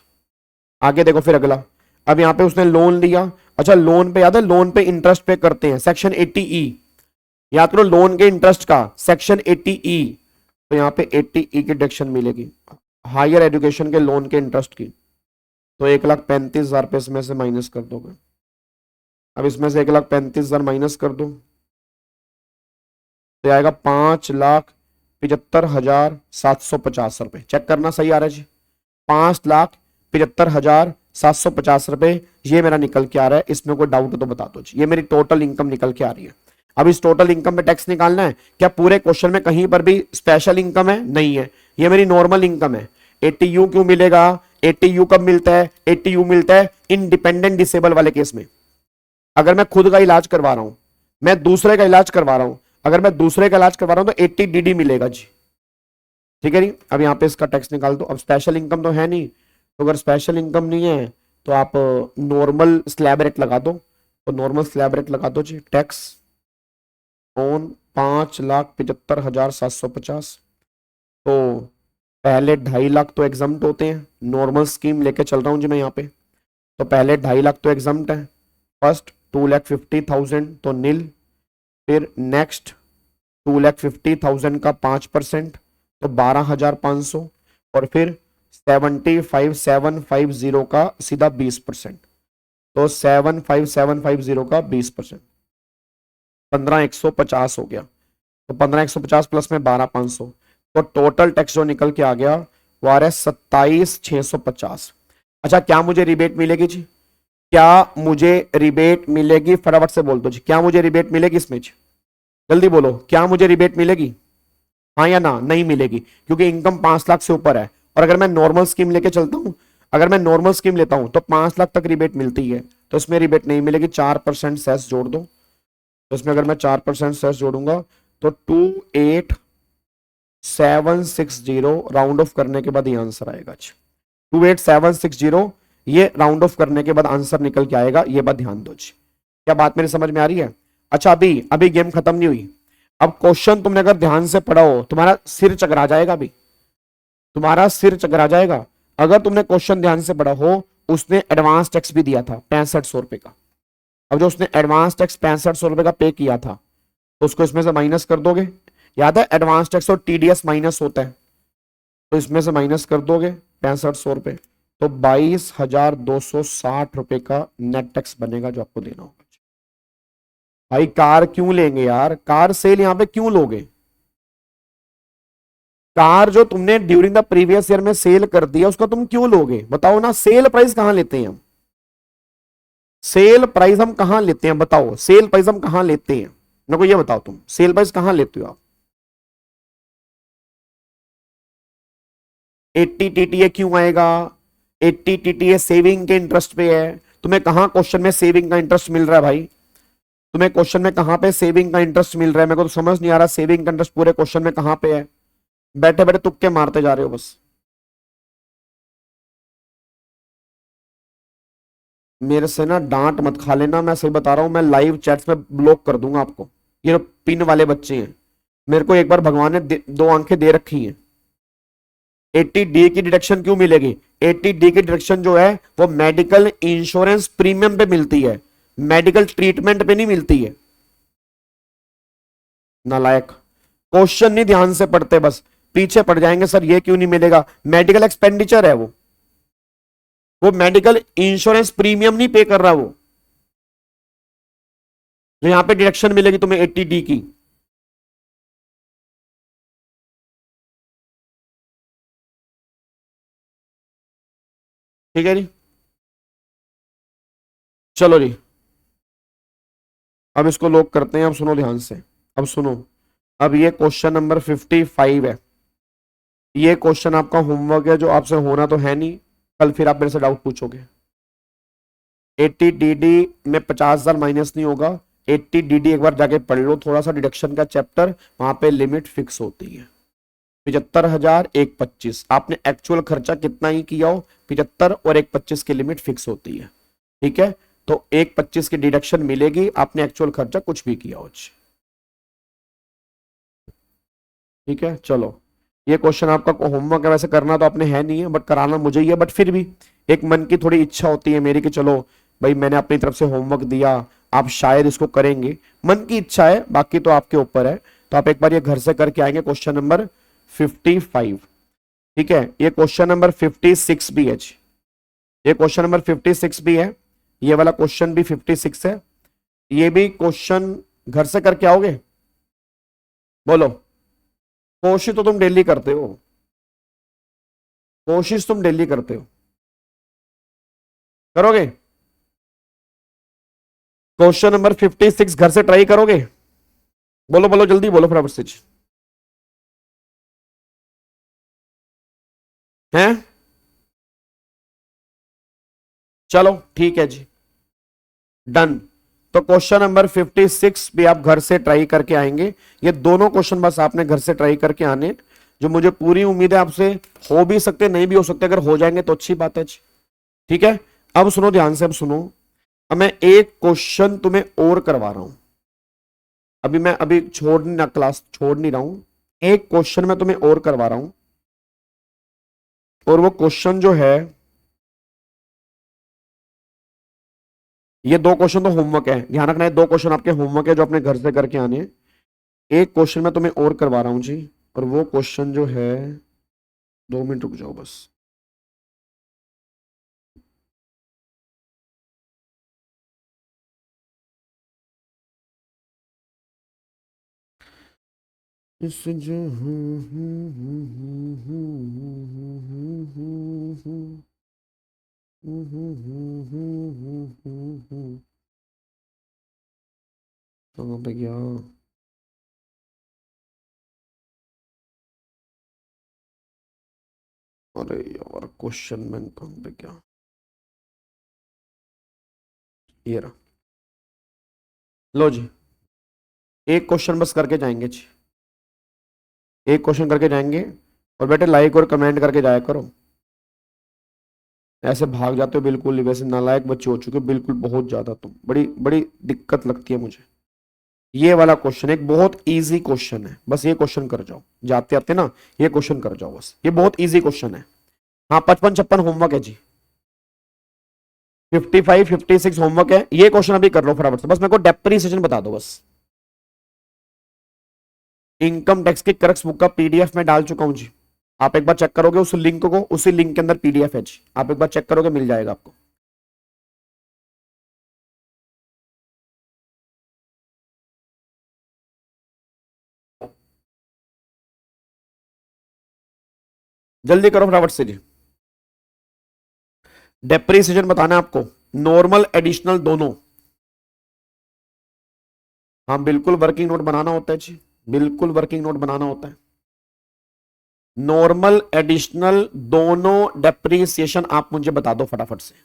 आगे देखो फिर अगला। अब यहाँ पे उसने लोन लिया। अच्छा लोन पे याद है, लोन पे इंटरेस्ट पे करते हैं सेक्शन 80E। याद करो लोन के इंटरेस्ट का सेक्शन 80E, तो यहाँ पे 80E की डिडक्शन मिलेगी हायर एजुकेशन के लोन के इंटरेस्ट की। तो 1,35,000 रुपए इसमें से माइनस कर दोगे। अब इसमें से 1,35,000 माइनस कर दो तो आएगा 5,75,750 रुपए। चेक करना सही आ रहा है जी। 5,75,750 रुपए ये मेरा निकल के आ रहा है। इसमें कोई डाउट हो तो बता दो जी। ये मेरी टोटल इनकम निकल के आ रही है। अब इस टोटल इनकम में टैक्स निकालना है। क्या पूरे क्वेश्चन में कहीं पर भी स्पेशल इनकम है? नहीं है, ये मेरी नॉर्मल इनकम है। 80U क्यों मिलेगा? 80U कब मिलता है? 80U मिलता है इंडिपेंडेंट डिसेबल वाले केस में। अगर मैं खुद का इलाज करवा रहा हूं, मैं दूसरे का इलाज करवा रहा हूं, अगर मैं दूसरे का इलाज करवा रहा हूं तो 80 DD मिलेगा जी। ठीक है जी। अब यहां पे इसका टैक्स निकाल दो। अब स्पेशल इनकम तो है नहीं, तो अगर स्पेशल इनकम नहीं है तो आप नॉर्मल स्लैब रेट लगा दो। तो नॉर्मल स्लैब रेट लगा दो जी। Tax on 5,75,750। तो पहले 2.5 लाख तो एग्जम्प्ट होते हैं। नॉर्मल स्कीम लेके चल रहा हूं जी मैं यहाँ पे। तो पहले 2.5 लाख तो एग्जम्प्ट है। फर्स्ट 2,50,000 तो नील, फिर नेक्स्ट 2,50,000 का 5% तो 12,500, और फिर 75,750 का सीधा 20%। तो 75,750 का 20% 15,150 हो गया। तो 15,150 प्लस में 12,500, तो टोटल टैक्स जो निकल के आ गया वो आ रहा है 27,650। अच्छा क्या मुझे रिबेट मिलेगी जी? क्या मुझे रिबेट मिलेगी? फटाफट से बोल दो जी, क्या मुझे रिबेट मिलेगी इसमें जी? जल्दी बोलो, क्या मुझे रिबेट मिलेगी? हाँ या ना? नहीं मिलेगी, क्योंकि इनकम 5 लाख से ऊपर है। और अगर मैं नॉर्मल स्कीम लेके चलता हूं, अगर मैं नॉर्मल स्कीम लेता हूं तो 5 लाख तक रिबेट मिलती है, तो इसमें रिबेट नहीं मिलेगी। 4% सेस जोड़ दो। तो इसमें अगर मैं 4% सेस जोड़ूंगा तो 28,760 राउंड ऑफ करने के बाद ये आंसर आएगा। 28,760 ये राउंड ऑफ करने के बाद आंसर निकल के आएगा। ये बात ध्यान दो जी। क्या बात मेरी समझ में आ रही है? अच्छा अभी गेम खत्म नहीं हुई। अब क्वेश्चन तुमने अगर ध्यान से पढ़ा हो, तुम्हारा सिर चकरा जाएगा। अभी तुम्हारा सिर चकरा जाएगा अगर तुमने क्वेश्चन ध्यान से पढ़ा हो। उसने एडवांस टैक्स भी दिया था 6500 रुपए का। अब जो उसने एडवांस टैक्स 6500 रुपए का पे किया था, तो उसको इसमें से माइनस कर दोगे। याद है एडवांस टैक्स और TDS माइनस होता है, तो इसमें से माइनस कर दोगे 6500 रुपए, तो 22,260 रुपए का नेट टैक्स बनेगा जो आपको देना होगा। भाई कार क्यों लेंगे यार? कार सेल यहां पे क्यों लोगे? कार जो तुमने ड्यूरिंग द प्रीवियस ईयर में सेल कर दिया उसका तुम क्यों लोगे? बताओ ना। सेल प्राइस कहां लेते हैं हम? सेल प्राइस हम कहां लेते हैं? बताओ सेल प्राइस हम कहां लेते हैं? मेरे को ये बताओ, तुम सेल प्राइस कहां लेते हो आप? 80 TTA क्यों आएगा? 80 TTA सेविंग के इंटरेस्ट पे है। तुम्हें कहां क्वेश्चन में सेविंग का इंटरेस्ट मिल रहा है भाई? तुम्हें क्वेश्चन में कहां पे सेविंग का इंटरेस्ट मिल रहा है? मेरे को तो समझ नहीं आ रहा सेविंग का इंटरेस्ट पूरे क्वेश्चन में कहां पे है। बैठे बैठे तुक्के मारते जा रहे हो बस। मेरे से ना डांट मत खा लेना, मैं सही बता रहा हूं, मैं लाइव चैट्स में ब्लॉक कर दूंगा आपको। ये जो पिन वाले बच्चे हैं, मेरे को एक बार भगवान ने दो आंखें दे रखी हैं। 80D की डिडक्शन क्यों मिलेगी? 80D की डिडक्शन जो है वो मेडिकल इंश्योरेंस प्रीमियम पे मिलती है, मेडिकल ट्रीटमेंट पे नहीं मिलती है। नालायक, क्वेश्चन नहीं ध्यान से पढ़ते, बस पीछे पड़ जाएंगे। सर ये क्यों नहीं मिलेगा? मेडिकल एक्सपेंडिचर है वो मेडिकल इंश्योरेंस प्रीमियम नहीं पे कर रहा वो। तो यहां पे डिडक्शन मिलेगी तुम्हें 80D की। ठीक है जी, चलो जी, अब इसको लॉक करते हैं। अब सुनो ध्यान से, अब सुनो। अब ये क्वेश्चन नंबर 55 है। ये क्वेश्चन आपका होमवर्क है, जो आपसे होना तो है नहीं, कल फिर आप मेरे से डाउट पूछोगे। 80DD में 50,000 माइनस नहीं होगा। 80DD एक बार जाके पढ़ लो थोड़ा सा, डिडक्शन का चैप्टर, वहां पे लिमिट फिक्स होती है 75,000 एक 25। आपने एक्चुअल खर्चा कितना ही किया हो, 75 और एक 25 की लिमिट फिक्स होती है। ठीक है, तो एक 25 की डिडक्शन मिलेगी, आपने एक्चुअल खर्चा कुछ भी किया हो। ठीक है, चलो, ये क्वेश्चन आपका होमवर्क है, वैसे करना तो आपने है नहीं है, बट कराना मुझे ही है। बट फिर भी एक मन की थोड़ी इच्छा होती है मेरी कि चलो भाई, मैंने अपनी तरफ से होमवर्क दिया, आप शायद इसको करेंगे, मन की इच्छा है, बाकी तो आपके ऊपर है। तो आप एक बार ये घर से करके आएंगे, क्वेश्चन नंबर 55। ठीक है, ये क्वेश्चन नंबर 56 भी है। ये क्वेश्चन नंबर 56 भी है, ये वाला क्वेश्चन भी 56 है। ये भी क्वेश्चन घर से करके आओगे? बोलो। कोशिश तो तुम डेली करते हो, कोशिश तुम डेली करते हो, करोगे? क्वेश्चन नंबर 56 घर से ट्राई करोगे? बोलो बोलो, जल्दी बोलो फटाफट से। हैं? चलो ठीक है जी, डन। तो क्वेश्चन नंबर 56 भी आप घर से ट्राई करके आएंगे। ये दोनों क्वेश्चन बस आपने घर से ट्राई करके आने, जो मुझे पूरी उम्मीद है आपसे हो भी सकते, नहीं भी हो सकते। अगर हो जाएंगे तो अच्छी बात है जी। ठीक है, अब सुनो ध्यान से, अब सुनो। अब मैं एक क्वेश्चन तुम्हें और करवा रहा हूं। अभी मैं अभी छोड़ नहीं, क्लास छोड़ नहीं रहा हूं, एक क्वेश्चन मैं तुम्हें और करवा रहा हूं। और वो क्वेश्चन जो है, ये दो क्वेश्चन तो होमवर्क है, ध्यान रखना है, दो क्वेश्चन आपके होमवर्क है जो अपने घर से करके आने हैं। एक क्वेश्चन मैं तुम्हें और करवा रहा हूं जी, और वो क्वेश्चन जो है, 2 मिनट रुक जाओ बस। इस जो कहाँ पे गया? अरे यार, क्वेश्चन बैंक कहाँ पे गया? ये रहा, लो जी। एक क्वेश्चन बस करके जाएंगे जी, एक क्वेश्चन करके जाएंगे। और बेटे लाइक और कमेंट करके जाया करो, ऐसे भाग जाते हो बिल्कुल ही, वैसे नालायक बच्चे हो चुके हो बिल्कुल, बहुत ज्यादा। तुम बड़ी बड़ी दिक्कत लगती है मुझे। ये वाला क्वेश्चन एक बहुत इजी क्वेश्चन है, बस ये क्वेश्चन कर जाओ जाते आते ना, ये क्वेश्चन कर जाओ बस, ये बहुत इजी क्वेश्चन है। हाँ, 55 56 होमवर्क है जी, 55 56 होमवर्क है। ये क्वेश्चन अभी कर लो फटाफट से, बस मेरे को डेप्रिसिएशन बता दो बस। इनकम टैक्स की करक्स बुक का पीडीएफ में डाल चुका हूं जी, आप एक बार चेक करोगे उस लिंक को, उसी लिंक के अंदर पीडीएफ है जी, आप एक बार चेक करोगे मिल जाएगा आपको। जल्दी करो फटाफट से जी। डेप्रिसिएशन बताना है आपको, नॉर्मल एडिशनल दोनों। हाँ बिल्कुल, वर्किंग नोट बनाना होता है जी, बिल्कुल वर्किंग नोट बनाना होता है। नॉर्मल एडिशनल दोनों डेप्रिसिएशन आप मुझे बता दो फटाफट से।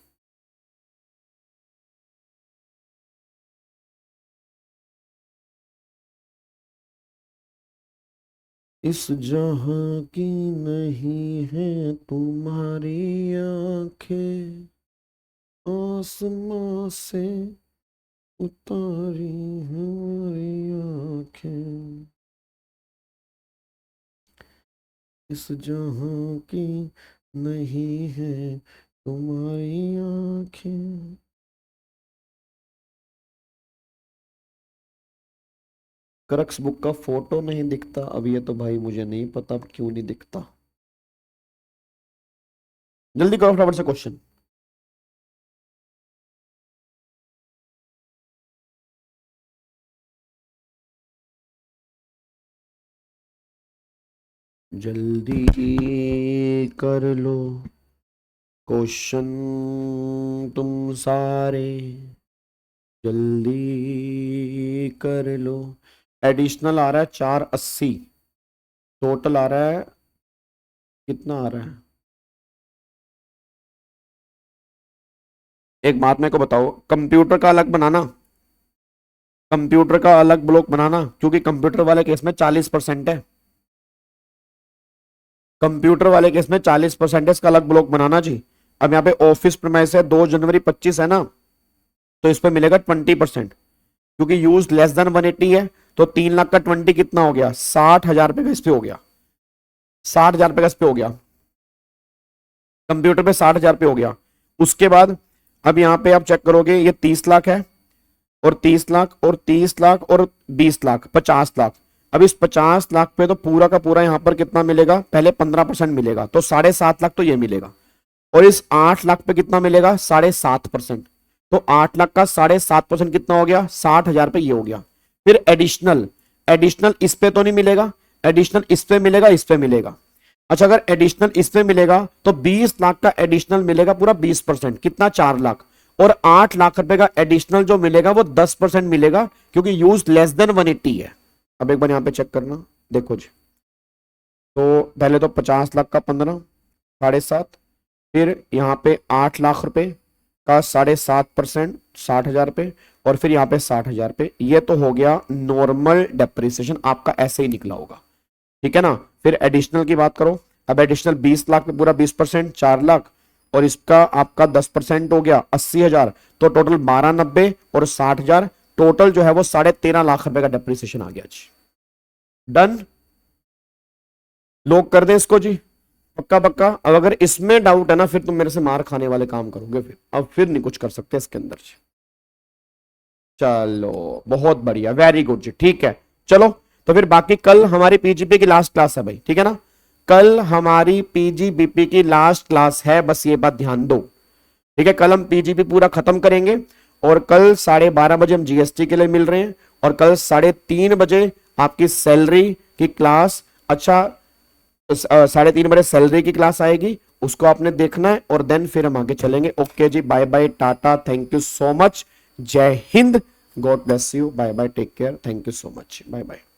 इस जहां की नहीं है तुम्हारी आंखें, और आसमां से उतारी हमारी आंखें, इस जहां की नहीं है तुम्हारी आंखें। क्रक्स बुक का फोटो नहीं दिखता अब, ये तो भाई मुझे नहीं पता अब क्यों नहीं दिखता। जल्दी करो फटाफट से क्वेश्चन। जल्दी कर लो क्वेश्चन तुम सारे, जल्दी कर लो। एडिशनल आ रहा है 480, टोटल आ रहा है कितना आ रहा है? एक बात मेरे को बताओ, कंप्यूटर का अलग बनाना, कंप्यूटर का अलग ब्लॉक बनाना, क्योंकि कंप्यूटर वाले केस में 40% है, कंप्यूटर वाले केस में 40% है, इसका अलग ब्लॉक बनाना जी। अब यहाँ पे ऑफिस प्रीमाइस है 2 जनवरी 25 है ना, तो इस पे मिलेगा 20%, क्योंकि यूज लेस देन 180 है, तो 3 लाख का 20 कितना हो गया? 60,000 रुपए का इस पे हो गया, 60,000 रुपए का इस पे हो गया, कंप्यूटर पे 60,000 रुपए हो गया। उसके बाद अब यहाँ पे आप चेक करोगे, ये 30 लाख है और 30 लाख और 30 लाख और 20 लाख, 50 लाख। अब इस 50 लाख पे तो पूरा का पूरा यहाँ पर कितना मिलेगा? पहले 15% मिलेगा, तो 7.5 लाख तो ये मिलेगा, और इस 8 लाख पे कितना मिलेगा? 7.5%, तो 8 लाख का 7.5% कितना हो गया? 60,000 रुपए ये हो गया। फिर एडिशनल, एडिशनल इस पे तो नहीं मिलेगा, एडिशनल इस पे मिलेगा, इस पे मिलेगा। अच्छा, अगर एडिशनल इस पे मिलेगा तो 20 लाख का एडिशनल मिलेगा, पूरा 20%, कितना? 4 लाख। और 8 लाख रुपए का एडिशनल जो मिलेगा वो 10% मिलेगा, क्योंकि यूज लेस देन 180 है। अब एक बार यहां पे चेक करना, देखो जी, तो पहले तो 50 लाख का 15, 7.5, फिर यहाँ पे 8 लाख रुपए का 7.5%, 60,000 रुपए, और फिर यहाँ पे 60,000 रुपए। ये तो हो गया नॉर्मल डेप्रिसिएशन, आपका ऐसे ही निकला होगा, ठीक है ना। फिर एडिशनल की बात करो, अब एडिशनल 20 लाख पे पूरा 20%, 4 लाख, और इसका आपका 10% हो गया 80,000, तो टोटल 1290 और 60,000, टोटल जो है वो 13.5 लाख रुपए का डेप्रिसिएशन आ गया जी। डन, लोग कर दे इसको जी, पक्का पक्का। अब अगर इसमें डाउट है ना, फिर तुम मेरे से मार खाने वाले काम करोगे, फिर अब फिर नहीं कुछ कर सकते इसके अंदर जी। चलो बहुत बढ़िया, वेरी गुड जी, ठीक है। चलो तो फिर बाकी कल हमारी पीजीपी की लास्ट क्लास है भाई, ठीक है ना, कल हमारी पीजीबीपी की लास्ट क्लास है, बस ये बात ध्यान दो, ठीक है। कल हम पीजीपी पूरा खत्म करेंगे, और कल 12:30 बजे हम जीएसटी के लिए मिल रहे हैं, और कल 3:30 बजे आपकी सैलरी की क्लास, अच्छा 3:30 बजे सैलरी की क्लास आएगी, उसको आपने देखना है, और देन फिर हम आगे चलेंगे। Okay ji, bye bye, tata, thank you so much, Jai Hind, God bless you, bye bye, take care, thank you so much, bye bye.